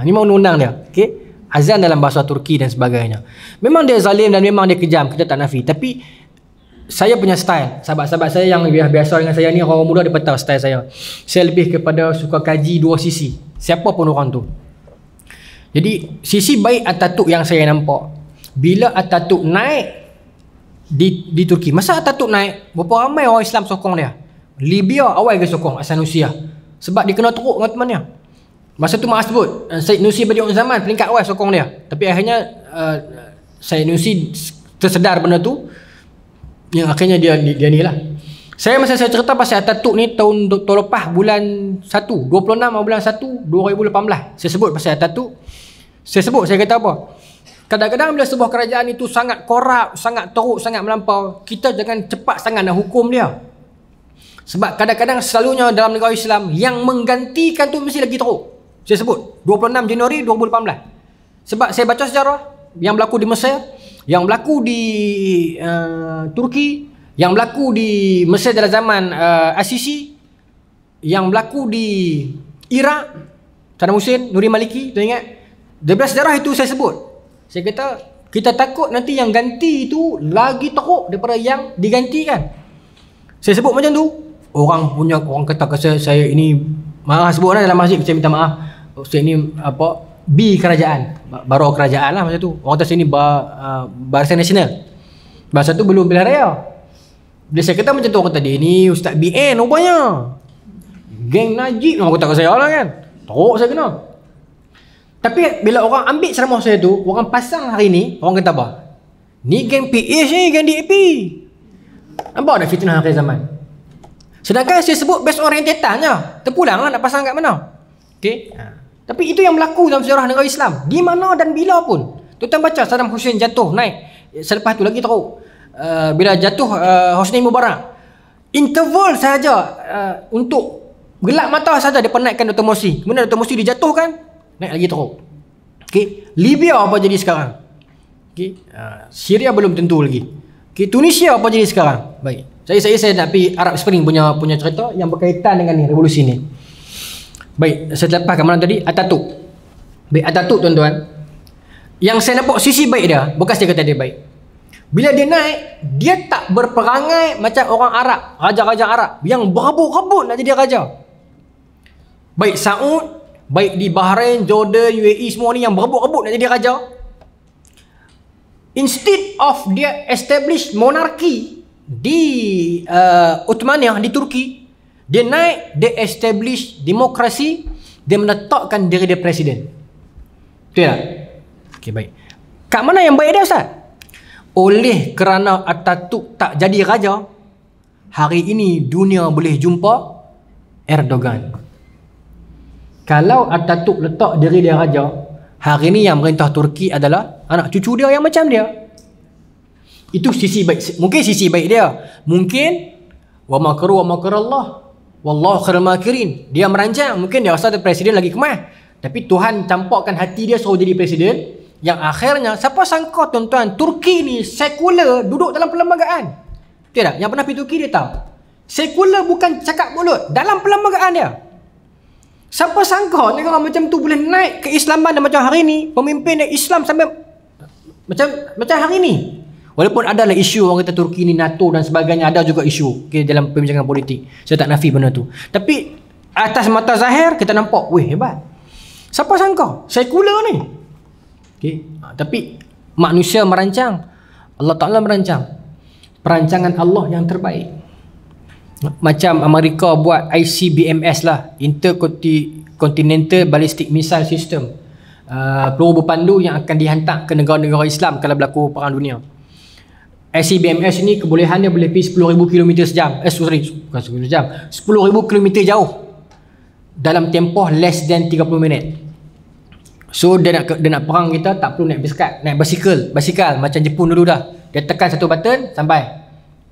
B: Ni memang undang-undang dia. Okey. Azan dalam bahasa Turki dan sebagainya. Memang dia zalim dan memang dia kejam, kita tak nafi. Tapi saya punya style. Sahabat-sahabat saya yang biasa dengan saya ni, orang muda dia tahu style saya. Saya lebih kepada suka kaji dua sisi. Siapa pun orang tu. Jadi sisi baik Atatürk yang saya nampak, bila Atatürk naik di Turki. Masa Atatürk naik, berapa ramai orang Islam sokong dia. Libya awal ke sokong Sanusiah, sebab dia kena teruk dengan temannya. Masa tu Maaf sebut Syed Nursi Badi'un Zaman peringkat awal sokong dia. Tapi akhirnya Syed Nursi tersedar benda tu, yang akhirnya dia ni lah. Masa saya cerita pasal Atatürk ni tahun lepas bulan 1, 26 bulan 1 2018. Saya sebut pasal Atatürk. Saya kata apa? Kadang-kadang bila sebuah kerajaan itu sangat korup, sangat teruk, sangat melampau, kita jangan cepat sangat nak hukum dia. Sebab kadang-kadang selalunya dalam negara Islam yang menggantikan tu mesti lagi teruk. Saya sebut 26 Januari 2018. Sebab saya baca sejarah yang berlaku di Mesir, yang berlaku di Turki, yang berlaku di Mesir dalam zaman Al-Sisi, yang berlaku di Iraq, Saddam Hussein, Nuri Maliki, tu ingat? Daripada sejarah itu saya sebut. Saya kata kita takut nanti yang ganti itu lagi teruk daripada yang digantikan. Saya sebut macam tu. Orang kata ke saya ini, maaf sebut dalam masjid, saya minta maaf. Saya ni apa? B kerajaan, baru kerajaan lah masa tu. Orang kata sini Barisan Nasional. Masa tu belum pilihan raya. Bila saya kata macam tu, orang kata dia ni Ustaz BN rupanya. Geng Najib orang kata ke saya lah kan. Teruk saya kena. Tapi bila orang ambil ceramah saya tu, orang pasang hari ni, orang kata apa? Ni geng PH ni, geng DAP. Nampak ada fitnah akhir zaman. Sedangkan saya sebut based on rentetan je. Terpulang lah nak pasang kat mana. Okay. Tapi itu yang berlaku dalam sejarah negara Islam. Di mana dan bila pun. Tuan-tuan baca Saddam Hussein jatuh, naik. Selepas tu lagi teruk. Bila jatuh Hosni Mubarak. Interval sahaja untuk Gelap mata saja dia naikkan Dr. Morsi. Kemudian Dr. Morsi dijatuhkan, naik lagi teruk. Okey, Libya apa jadi sekarang? Okey, Syria belum tentu lagi. Okey, Tunisia apa jadi sekarang? Baik. Saya nak pergi Arab Spring punya cerita yang berkaitan dengan ni, revolusi ni. Baik, saya lepaskan mana tadi? Ataturk. Baik, Ataturk tuan-tuan. Yang saya nampak sisi baik dia, bukan saya kata dia baik. Bila dia naik, dia tak berperangai macam orang Arab, raja-raja Arab yang berebut-rebut nak jadi raja. Baik Saud, baik di Bahrain, Jordan, UAE semua ni yang berebut-rebut nak jadi raja. Instead of dia establish monarki di Ottomaniyah di Turki, dia naik, dia establish demokrasi, dia meletakkan diri dia presiden. Betul tak? Okey, baik. Kat mana yang baik dia, Ustaz? Oleh kerana Ataturk tak jadi raja, hari ini dunia boleh jumpa Erdogan. Kalau Ataturk letak diri dia raja, hari ini yang merintah Turki adalah anak cucu dia yang macam dia. Itu sisi baik. Mungkin sisi baik dia. Mungkin wa makru wa makrullah wallahu khairul makirin. Dia merancang, mungkin dia rasa dia presiden lagi kemah. Tapi Tuhan campakkan hati dia suruh jadi presiden. Yang akhirnya, siapa sangka tuan-tuan, Turki ni sekular, duduk dalam perlembagaan. Betul tak? Yang pernah pergi Turki dia tahu. Sekular bukan cakap mulut, dalam perlembagaan dia. Siapa sangka negara macam tu boleh naik keislaman dan macam hari ni, pemimpin dia Islam sampai macam hari ni. Walaupun adalah isu orang kata Turki ni NATO dan sebagainya, ada juga isu dalam perbincangan politik. Saya tak nafi benda tu. Tapi atas mata zahir kita nampak, weh hebat. Siapa sangka sekular ni. Tapi manusia merancang, Allah Ta'ala merancang. Perancangan Allah yang terbaik. Macam Amerika buat ICBMS lah, Intercontinental Ballistic Missile System, peluru berpandu yang akan dihantar ke negara-negara Islam kalau berlaku perang dunia. ICBMS ni kebolehannya boleh pergi 10,000 km sejam. Bukan 10 jam, 10,000 km jauh dalam tempoh less than 30 minit. So dia nak perang kita tak perlu naik basikal macam Jepun dulu dah. Dia tekan satu button sampai.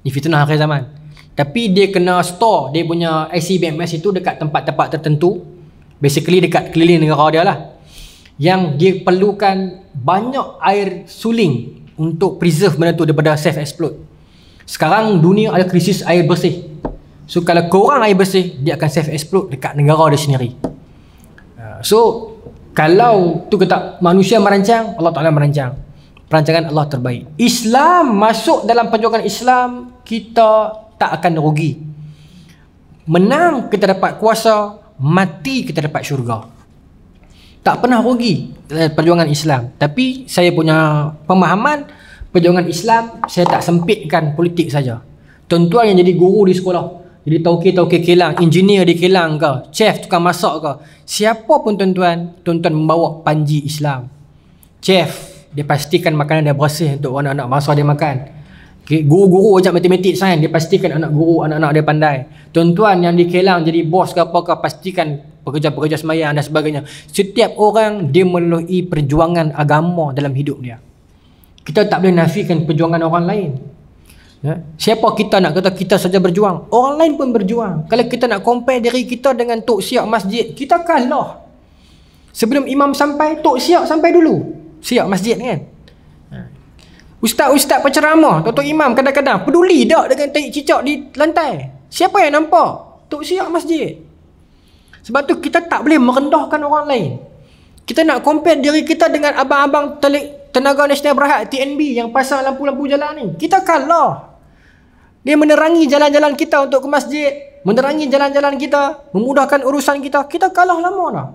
B: Ni fitnah akhir zaman. Tapi dia kena store dia punya ICBMS itu dekat tempat-tempat tertentu. Basically dekat keliling negara dia lah. Yang dia perlukan banyak air suling untuk preserve benda tu daripada self explode. Sekarang dunia ada krisis air bersih. So kalau kurang air bersih, dia akan self explode dekat negara dia sendiri. So kalau tu kata manusia merancang, Allah Ta'ala merancang. Perancangan Allah terbaik. Islam masuk dalam perjuangan Islam, kita tak akan rugi. Menang kita dapat kuasa, mati kita dapat syurga. Tak pernah rugi dalam perjuangan Islam. Tapi saya punya pemahaman, perjuangan Islam saya tak sempitkan politik saja. Tuan-tuan yang jadi guru di sekolah, jadi tauke kilang, engineer di kilang ke, chef tukang masak ke, siapa pun tuan-tuan membawa panji Islam. Chef dia pastikan makanan dia bersih untuk anak-anak masa dia makan. Okay. Guru-guru macam matematik sains, dia pastikan anak-anak dia pandai. Tuan-tuan yang di kilang jadi bos ke apa-apa, pastikan pekerja-pekerja semayang dan sebagainya. Setiap orang dia melalui perjuangan agama dalam hidup dia. Kita tak boleh nafikan perjuangan orang lain. Ya? Siapa kita nak kata kita saja berjuang? Orang lain pun berjuang. Kalau kita nak compare diri kita dengan tok siap masjid, kita kalah. Sebelum imam sampai, tok siap sampai dulu. Siap masjid kan. Ustaz-ustaz penceramah, tok imam kadang-kadang peduli tak dengan tai cicak di lantai? Siapa yang nampak? Tok siap masjid. Sebab tu kita tak boleh merendahkan orang lain. Kita nak compare diri kita dengan abang-abang Tenaga Nasional Berhad TNB yang pasang lampu-lampu jalan ni. Kita kalah. Dia menerangi jalan-jalan kita untuk ke masjid, menerangi jalan-jalan kita, memudahkan urusan kita. Kita kalah lama dah.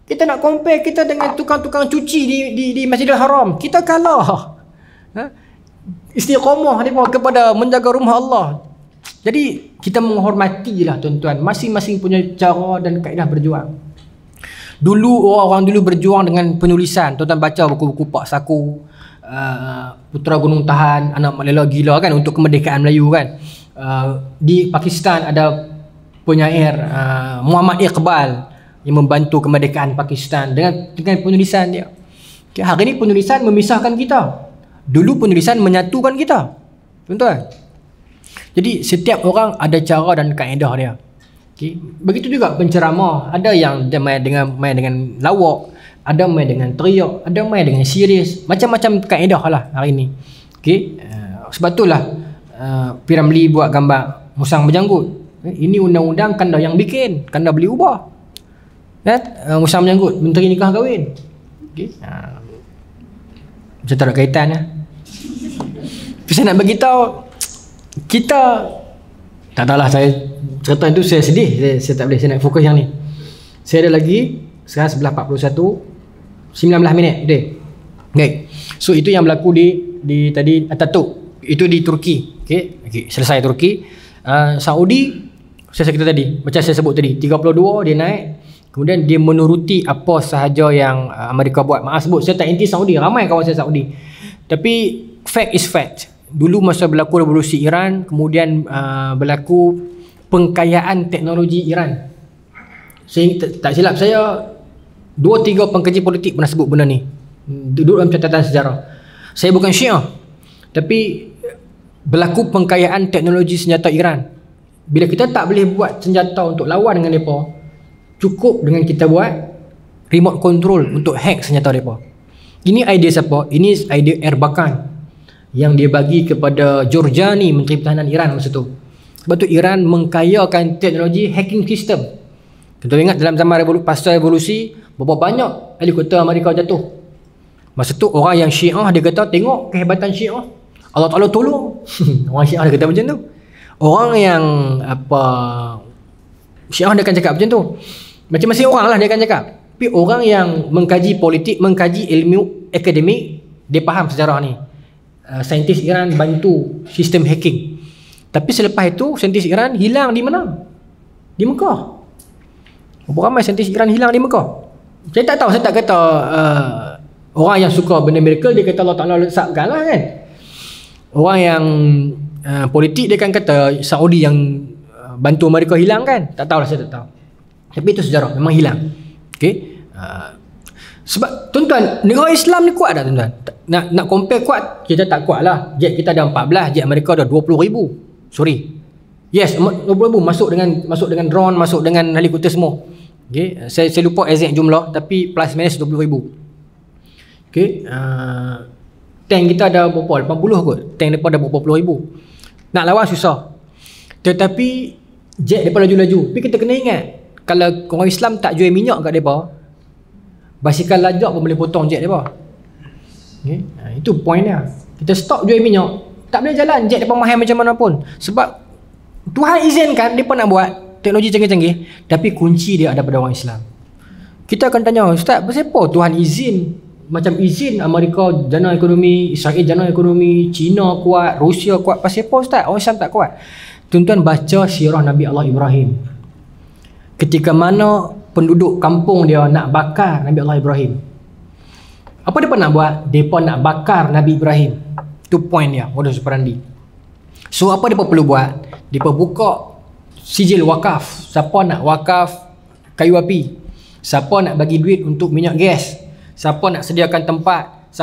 B: Kita nak compare kita dengan tukang-tukang cuci di Masjidil Haram. Kita kalah. Istiqamah kepada menjaga rumah Allah. Jadi kita menghormatilah tuan-tuan, masing-masing punya cara dan kaedah berjuang. Dulu orang dulu berjuang dengan penulisan. Tuan-tuan baca buku-buku Pak Saku, Putera Gunung Tahan, Anak Mak Lela Gila kan, untuk kemerdekaan Melayu kan. Di Pakistan ada penyair Muhammad Iqbal yang membantu kemerdekaan Pakistan dengan penulisan dia. Okay, hari ini penulisan memisahkan kita. Dulu penulisan menyatukan kita. Tuan-tuan. Jadi setiap orang ada cara dan kaedah dia. Okay. Begitu juga penceramah, ada yang dia main dengan lawak, ada main dengan teriak, ada main dengan serius, macam-macam kaedah lah hari ni. Okay. Sebab itulah P.Ramlee buat gambar musang berjanggut. Ini undang-undang Kanda yang bikin, Kanda boleh ubah. Musang berjanggut, menteri nikah kahwin. Okay. Macam tak ada kaitan lah. Tapi saya nak beritahu, kita tak tahulah, saya cerita itu saya sedih, saya tak boleh, saya nak fokus yang ni. Saya ada lagi sekarang 11.41, 19 minit. Okay. So itu yang berlaku di tadi Ataturk, itu di Turki. Okay. Selesai Turki. Saudi, saya cerita tadi, macam saya sebut tadi, 32 dia naik. Kemudian dia menuruti apa sahaja yang Amerika buat. Maaf sebut, saya tak anti Saudi, ramai kawan saya Saudi. Tapi fact is fact. Dulu masa berlaku revolusi Iran, kemudian berlaku pengkayaan teknologi Iran. Saya tak silap saya, 2-3 pengkaji politik pernah sebut benda ni. Duduk dalam catatan sejarah. Saya bukan Syiah, tapi berlaku pengkayaan teknologi senjata Iran. Bila kita tak boleh buat senjata untuk lawan dengan mereka, cukup dengan kita buat remote control untuk hack senjata mereka. Ini idea siapa? Ini idea Erbakan yang dia bagi kepada Giorgiani, Menteri Pertahanan Iran masa tu. Sebab tu Iran mengkayakan teknologi hacking system. Kita ingat dalam zaman pasca revolusi, berapa banyak helikopter Amerika jatuh. Masa tu orang yang Syiah dia kata, tengok kehebatan Syiah, Allah Ta'ala tolong. Orang Syiah dia kata macam tu. Orang yang Syiah dia akan cakap macam tu. Macam-macam orang lah dia akan cakap. Tapi orang yang mengkaji politik, mengkaji ilmu akademik, dia faham sejarah ni. Saintis Iran bantu sistem hacking. Tapi selepas itu saintis Iran hilang di mana? Di Mekah. Berapa ramai saintis Iran hilang di Mekah? Saya tak tahu, saya tak kata orang yang suka benda miracle dia kata Allah Ta'ala lesapkan lah kan. Orang yang politik dia kan kata Saudi yang bantu mereka hilang kan. Tak tahulah, saya tak tahu. Tapi itu sejarah, memang hilang. Okay. Sebab tuan-tuan, negara Islam ni kuat tak tuan-tuan? Nak compare kuat, kita tak kuat lah. Jet kita ada 14, jet Amerika ada 20,000. Sorry. Yes, 20,000 masuk dengan drone, masuk dengan helikopter semua. Okay. Saya lupa exact jumlah, tapi plus minus 20,000. Okay. Tank kita ada berapa? 80 kot. Tank mereka ada berapa puluh ribu. Nak lawan susah. Tetapi jet mereka laju-laju. Tapi kita kena ingat, kalau orang Islam tak jual minyak kat mereka, basikal lajak pun boleh potong jet mereka. Okay. Itu point dia. Kita stop jual minyak, tak boleh jalan jet mereka mahal macam mana pun. Sebab Tuhan izinkan mereka nak buat teknologi canggih-canggih, tapi kunci dia ada pada orang Islam. Kita akan tanya, Ustaz, kenapa Tuhan izin? Macam izin Amerika jana ekonomi, Israel jana ekonomi, China kuat, Rusia kuat, pasal apa Ustaz? Orang Islam tak kuat. Tuan-tuan baca sirah Nabi Allah Ibrahim. Ketika mana penduduk kampung dia nak bakar Nabi Allah Ibrahim, apa mereka nak buat? Mereka nak bakar Nabi Ibrahim. Itu point dia, modus operandi. So apa mereka perlu buat? Mereka buka sijil wakaf. Siapa nak wakaf kayu api, siapa nak bagi duit untuk minyak gas, siapa nak sediakan tempat.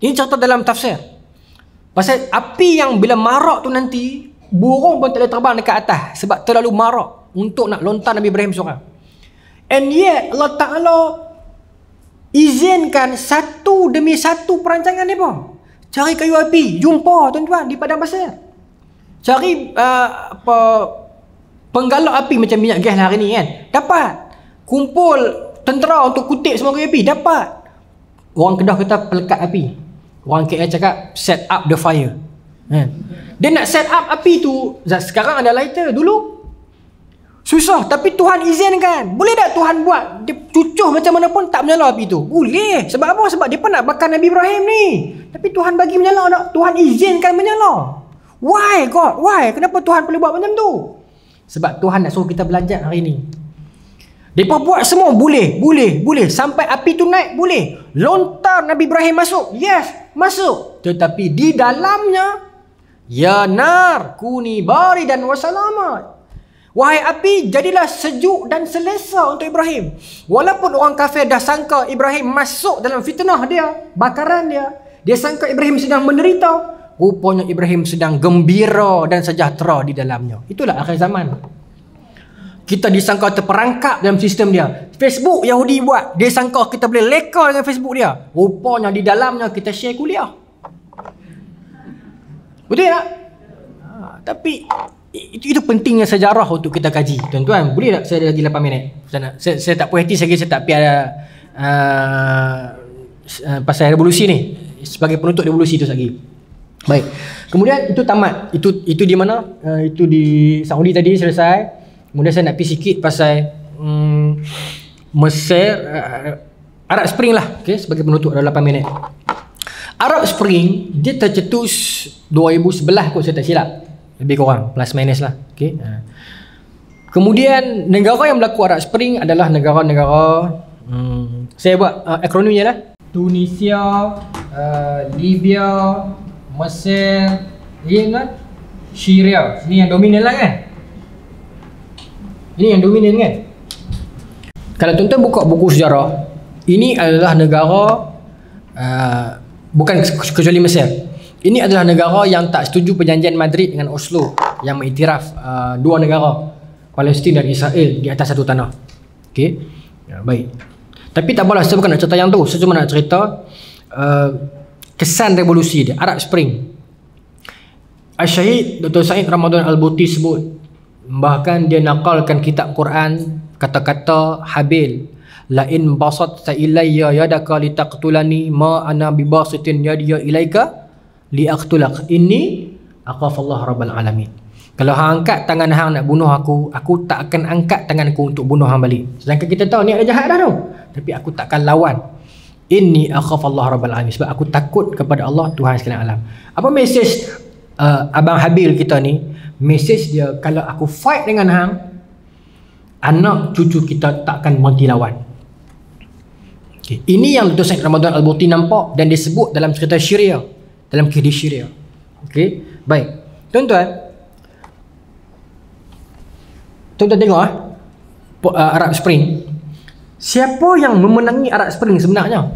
B: Ini cerita dalam tafsir. Pasal api yang bila marak tu nanti, burung pun tak boleh terbang dekat atas sebab terlalu marak untuk nak lontar Nabi Ibrahim seorang. And yet Allah Ta'ala izinkan satu demi satu perancangan dia pun. Cari kayu api, jumpa tuan-tuan di padang pasir. Cari penggalak api macam minyak gas hari ni kan, dapat. Kumpul tentera untuk kutip semua kayu api, dapat. Orang Kedah kata pelekat api, orang KL cakap set up the fire. Dia nak set up api tu. Sekarang ada lighter, dulu susah, tapi Tuhan izinkan. Boleh tak Tuhan buat dia cucuh macam mana pun tak menyala api tu? Boleh. Sebab apa? Sebab dia pun nak bakar Nabi Ibrahim ni, tapi Tuhan bagi menyala tak? Tuhan izinkan menyala. Why God? Why? Kenapa Tuhan boleh buat macam tu? Sebab Tuhan nak suruh kita belajar hari ni. Mereka buat semua boleh. Sampai api tu naik boleh. Lontar Nabi Ibrahim masuk. Yes, masuk. Tetapi di dalamnya, ya nar kuni baridan wa salamat. Wahai api, jadilah sejuk dan selesa untuk Ibrahim. Walaupun orang kafir dah sangka Ibrahim masuk dalam fitnah dia, bakaran dia, dia sangka Ibrahim sedang menderita, rupanya Ibrahim sedang gembira dan sejahtera di dalamnya. Itulah akhir zaman. kita disangka terperangkap dalam sistem dia. Facebook Yahudi buat, dia sangka kita boleh leka dengan Facebook dia. Rupanya di dalamnya kita share kuliah. Betul tak? Tapi itu pentingnya sejarah untuk kita kaji. Tuan-tuan, boleh tak saya ada lagi 8 minit? Saya tak puas hati lagi, saya tak ada pasal revolusi ni. Sebagai penutup revolusi itu lagi. Baik. Kemudian itu tamat. Itu di mana? Itu di Saudi tadi selesai. Kemudian saya nak pergi sikit pasal Mesir, Arab Spring lah, okay, sebagai penutup dalam 8 minit. Arab Spring dia tercetus 2011 kot saya tak silap, lebih kurang plus minus lah, okay. Kemudian negara yang berlaku Arab Spring adalah negara-negara saya buat akronimnya lah: Tunisia, Libya, Mesir, Syria. Ini yang dominan lah kan. Ini yang dominan kan. Kalau tuan-tuan buka buku sejarah, ini adalah negara bukan kecuali Mesir. Ini adalah negara yang tak setuju perjanjian Madrid dengan Oslo yang mengiktiraf dua negara, Palestin dan Israel di atas satu tanah. Okey. Ya, baik. Tapi tak apalah, saya bukan nak cerita yang tu. Saya cuma nak cerita kesan revolusi dia, Arab Spring. Al-Syahid Dr. Said Ramadan Al-Buti sebut, bahkan dia nakalkan kitab Quran, kata-kata Habil, la in basatta ilayya yadaka litaqtulani ma ana bibasitin yadiya ilaika liaqtulak inni aqafallah rabbal alamin. Kalau hang angkat tangan hang nak bunuh aku tak akan angkat tanganku untuk bunuh hang balik. Sedangkan kita tahu niat dia jahat dah tu, tapi aku takkan lawan. Inni akhafallah rabbal alamin, sebab aku takut kepada Allah, Tuhan sekalian alam. Apa mesej abang Habil kita ni? Mesej dia, kalau aku fight dengan hang, anak cucu kita takkan berhenti lawan. Okay. Ini yang Dr. Said Ramadan Al-Buti nampak dan disebut dalam cerita Syria, dalam kisah Syria. Okey, baik. Tuan-tuan tengok Arab Spring. Siapa yang memenangi Arab Spring sebenarnya?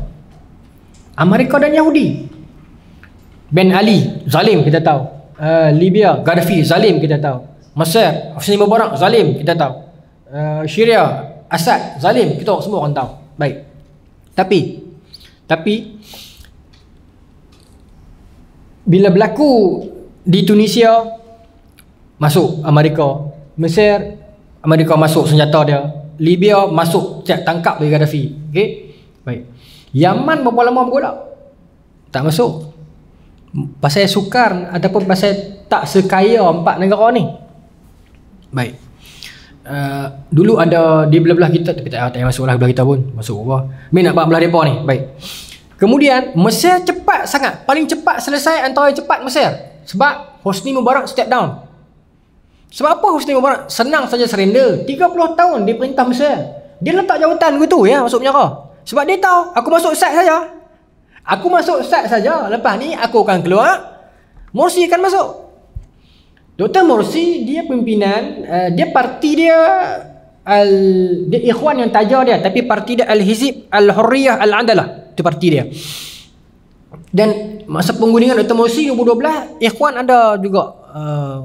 B: Amerika dan Yahudi. Ben Ali zalim, kita tahu. Libya Gaddafi zalim, kita tahu. Mesir Hosni Mubarak zalim, kita tahu. Syria Assad zalim, kita semua orang tahu. Baik. Tapi bila berlaku di Tunisia, masuk Amerika. Mesir, Amerika masuk senjata dia. Libya masuk tangkap dari Gaddafi. Okey. Baik. Yaman berapa lama bergolak? Tak masuk. Pasal sukar ataupun pasal tak sekaya empat negara ni. Baik. Dulu ada di belah-belah kita, tapi tak payah masuklah belah kita pun. Masuk apa? Main nak buat belah depa ni. Baik. Kemudian Mesir cepat sangat, paling cepat selesai antara yang cepat Mesir. Sebab Hosni Mubarak step down. Sebab apa Hosni Mubarak senang saja surrender? 30 tahun dia perintah Mesir. Dia letak jawatan gitu ya masuk penjara. Sebab dia tahu aku masuk sat saja. Aku masuk sat saja. Lepas ni aku akan keluar. Morsi akan masuk. Dr. Morsi dia pimpinan, dia parti dia dia Ikhwan yang taja dia, tapi parti dia Al-Hizib Al-Hurriyah Al-Adalah. Itu parti dia. Dan masa penggunaan Dr. Morsi 2012, Ikhwan ada juga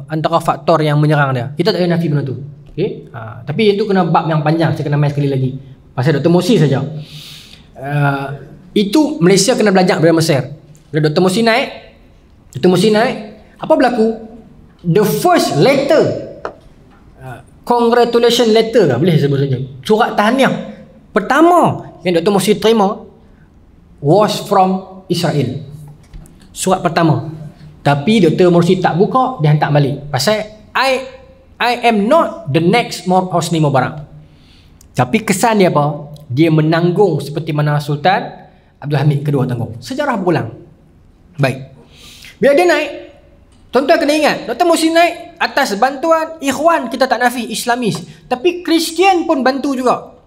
B: antara faktor yang menyerang dia. Kita tak payah nafi benda tu. Okay? Tapi itu kena bab yang panjang, saya kena main sekali lagi. Pasal Dr. Morsi saja. Itu Malaysia kena belajar dari Mesir. Bila Dr. Morsi naik, apa berlaku? The first letter, congratulation letter lah, boleh sebut saja, surat tahniah pertama yang Dr. Morsi terima was from Israel. Surat pertama. Tapi Dr. Morsi tak buka, dia hantar balik. Pasal I am not the next Hosni Mubarak. Tapi kesan dia apa? Dia menanggung seperti mana Sultan Abdul Hamid kedua tanggung. Sejarah berulang. Baik. Bila dia naik, tuan-tuan kena ingat, Dr. Morsi naik atas bantuan Ikhwan, kita tak nafi, Islamis. Tapi Kristian pun bantu juga.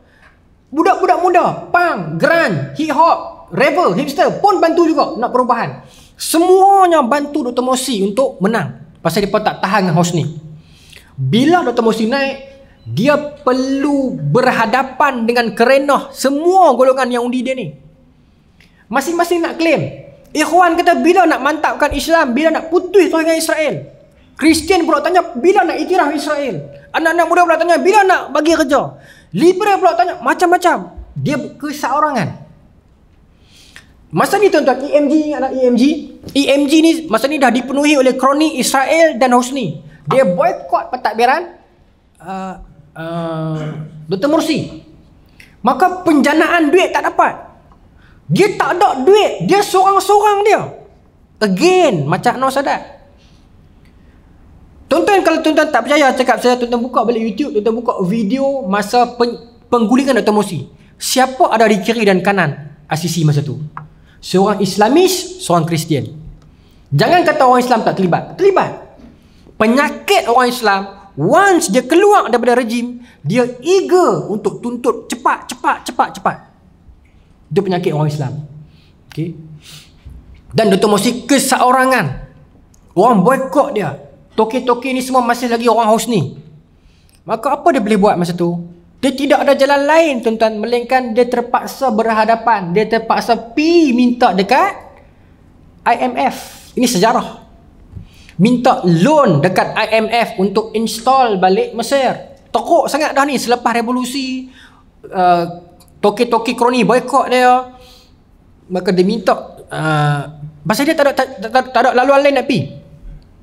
B: Budak-budak muda, punk, grunge, hip hop, rebel, hipster pun bantu juga nak perubahan. Semuanya bantu Dr. Morsi untuk menang. Pasal dia tak tahan dengan Hosni. Bila Dr. Morsi naik, dia perlu berhadapan dengan kerenah semua golongan yang undi dia ni. Masing-masing nak claim. Ikhwan kata bila nak mantapkan Islam, bila nak putus dengan Israel. Kristian pula tanya bila nak iktiraf Israel. Anak-anak muda pula tanya bila nak bagi kerja. Liberal pula tanya macam-macam. Dia keseorangan. Masa ni tuan-tuan, EMG, anak EMG. EMG ni masa ni dah dipenuhi oleh kroni Israel dan Hosni. Dia boykot pentadbiran Dr. Morsi. Maka penjanaan duit tak dapat. Dia tak ada duit. Dia seorang-seorang dia. Again, macam Anwar Sadat. Tuan-tuan, kalau tuan-tuan tak percaya cakap saya, tuan-tuan buka balik YouTube, tuan-tuan buka video masa penggulingan Dr. Morsi. Siapa ada di kiri dan kanan ICC masa tu? Seorang Islamis, seorang Kristian. Jangan kata orang Islam tak terlibat. Terlibat. Penyakit orang Islam, once dia keluar daripada rejim, dia eager untuk tuntut cepat. Itu penyakit orang Islam. Okay. Dan Dr. Morsi keseorangan. Orang boykot dia. Toke-toke ni semua masih lagi orang Hosni. Maka apa dia boleh buat masa tu? Dia tidak ada jalan lain tuan-tuan, melainkan dia terpaksa berhadapan. Dia terpaksa pi minta dekat IMF. Ini sejarah. Minta loan dekat IMF untuk install balik Mesir. Teruk sangat dah ni selepas revolusi. Toke-toke kroni boykot dia. Maka dia minta pasal dia tak ada laluan lain nak pi.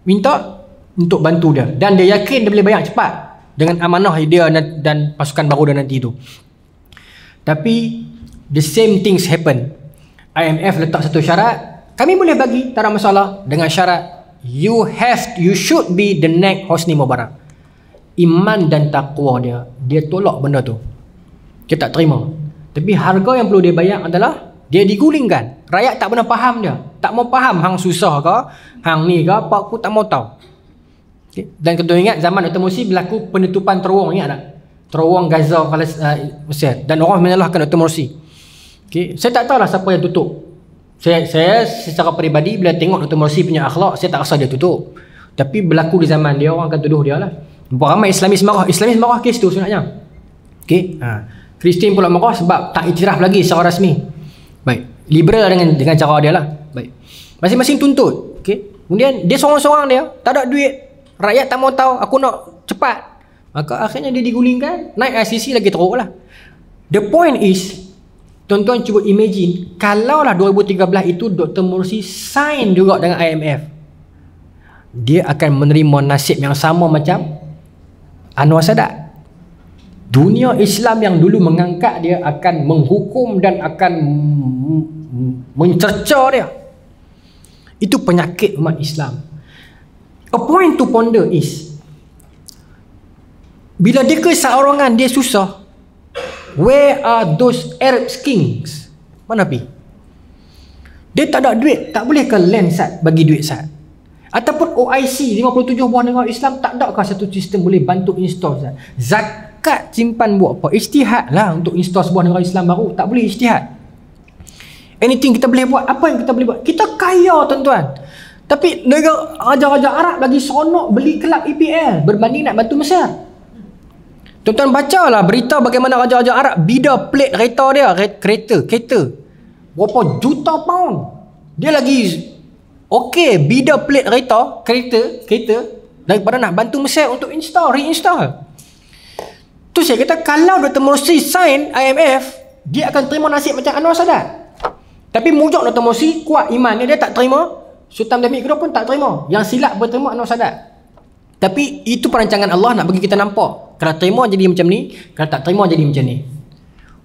B: Minta untuk bantu dia. Dan dia yakin dia boleh bayar cepat dengan amanah dia dan pasukan baru dia nanti tu. Tapi the same things happen. IMF letak satu syarat, kami boleh bagi, tak ada masalah, dengan syarat you should be the next Hosni Mubarak. Iman dan takwa dia tolak benda tu. Dia tak terima. Tapi harga yang perlu dia bayar adalah dia digulingkan. Rakyat tak pernah faham dia. Tak mau faham hang susah ke, hang ni ke, apa aku tak mau tahu. Okay. Dan kita ingat zaman Dr. Morsi berlaku penutupan terowong, ingat tak? Terowong Gaza Mesir, dan orang menyalahkan Dr. Morsi. Okay. Saya tak tahulah siapa yang tutup. Saya secara peribadi bila tengok Dr. Morsi punya akhlak, saya tak rasa dia tutup. Tapi berlaku di zaman dia, orang akan tuduh dia lah. Ramai Islamis marah kes tu sebenarnya. Okay. Kristian pula marah sebab tak iktiraf lagi secara rasmi. Baik. Liberal dengan cara dia lah. Baik. Masing-masing tuntut. Okay. Kemudian dia seorang-seorang dia, tak ada duit. Rakyat tak mau tahu, aku nak cepat. Maka akhirnya dia digulingkan, naik ICC lagi teruk lah. The point is, tuan-tuan cuba imagine, kalaulah 2013 itu Dr. Morsi sign juga dengan IMF, dia akan menerima nasib yang sama macam Anwar Sadat. Dunia Islam yang dulu mengangkat dia akan menghukum dan akan mencerca dia. Itu penyakit umat Islam. A point to ponder is, bila dia keseorangan, dia susah, where are those Arab kings? Mana pergi? Dia tak ada duit, tak boleh ke lend sat, bagi duit sat? Ataupun OIC 57 buah negara Islam, tak adakah satu sistem boleh bantu install sat? Zakat simpan buat apa? Ijtihad lah untuk install sebuah negara Islam baru. Tak boleh ijtihad. Anything kita boleh buat. Apa yang kita boleh buat? Kita kaya tuan-tuan. Tapi negara raja-raja Arab lagi seronok beli kelab EPL berbanding nak bantu Mesir. Tuan-tuan bacalah berita bagaimana raja-raja Arab bida plate kereta berapa juta pound. Dia lagi okey bida plate kereta daripada nak bantu Mesir untuk reinstall. Tu saya kata, kalau Dr. Morsi sign IMF, dia akan terima nasib macam Anwar Sadat. Tapi mujak Dr. Morsi kuat iman dia tak terima. Sultan Hamid kedua pun tak terima. Yang silap berterima Anwar Sadat. Tapi itu perancangan Allah nak bagi kita nampak. Kalau terima jadi macam ni, kalau tak terima jadi macam ni.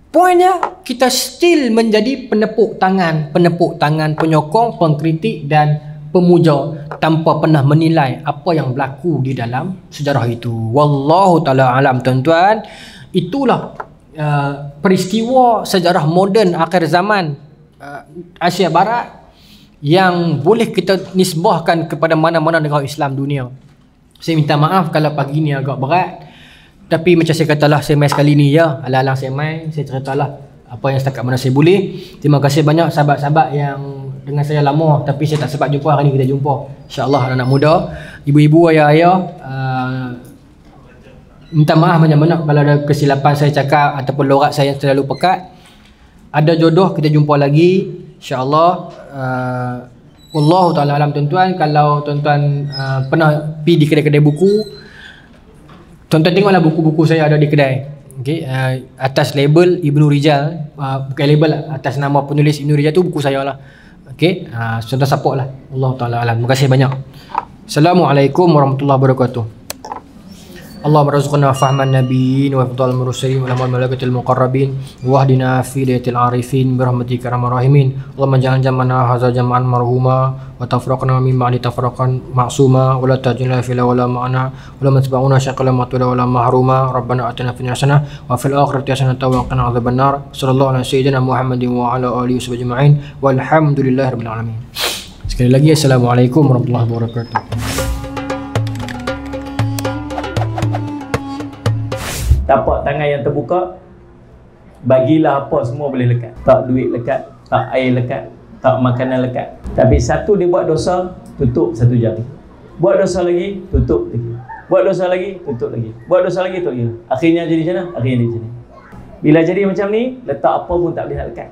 B: Poinnya, kita still menjadi penepuk tangan, penyokong, pengkritik dan pemuja tanpa pernah menilai apa yang berlaku di dalam sejarah itu. Wallahu ta'ala alam tuan-tuan. Itulah peristiwa sejarah moden akhir zaman Asia Barat yang boleh kita nisbahkan kepada mana-mana negara Islam dunia. Saya minta maaf kalau pagi ni agak berat, tapi macam saya katalah, saya main sekali ni ya, alang-alang saya main, saya ceritalah apa yang setakat mana saya boleh. Terima kasih banyak sahabat-sahabat yang dengan saya lama tapi saya tak sempat jumpa. Hari ni kita jumpa, insyaAllah. Anak muda, ibu-ibu, ayah-ayah, minta maaf banyak-banyak kalau ada kesilapan saya cakap ataupun lorat saya yang terlalu pekat. Ada jodoh kita jumpa lagi, insyaAllah. Wallahu ta'ala alam tuan-tuan. Kalau tuan-tuan pernah pergi di kedai-kedai buku, tuan-tuan tengoklah buku-buku saya ada di kedai. Okay, atas label Ibnu Rijal, bukan label lah, atas nama penulis Ibnu Rijal tu buku saya lah. Okay, tuan-tuan support lah. Allah ta'ala alam. Terima kasih banyak. Assalamualaikum warahmatullahi wabarakatuh. اللهم ارزقنا فهم النبيين وافضل المرسلين ولهم الملائكة المقربين واهدنا في ليلة العارفين برحمتك يا ارحم الراحمين. اللهم اجعل جمعنا هذا جمعا مرحوما وتفرقنا من بعد تفرقا معصوما ولا تجعلنا في ولا معنا ولا تتبعنا شقلا مطولا ولا محروما. ربنا آتنا في الدنيا حسنة وفي الآخرة حسنة وقنا عذاب النار. صلى الله على سيدنا محمد وعلى آله وصحبه أجمعين والحمد لله رب العالمين. Sekali lagi assalamualaikum warahmatullahi wabarakatuh.
C: Tapak tangan yang terbuka, bagilah apa semua boleh lekat. Tak duit lekat, tak air lekat, tak makanan lekat. Tapi satu dia buat dosa, tutup satu jari. Buat dosa lagi, tutup lagi. Buat dosa lagi, tutup lagi. Buat dosa lagi, tutup lagi. Akhirnya jadi macam mana? Akhirnya jadi macam ni. Bila jadi macam ni, letak apa pun tak boleh nak lekat.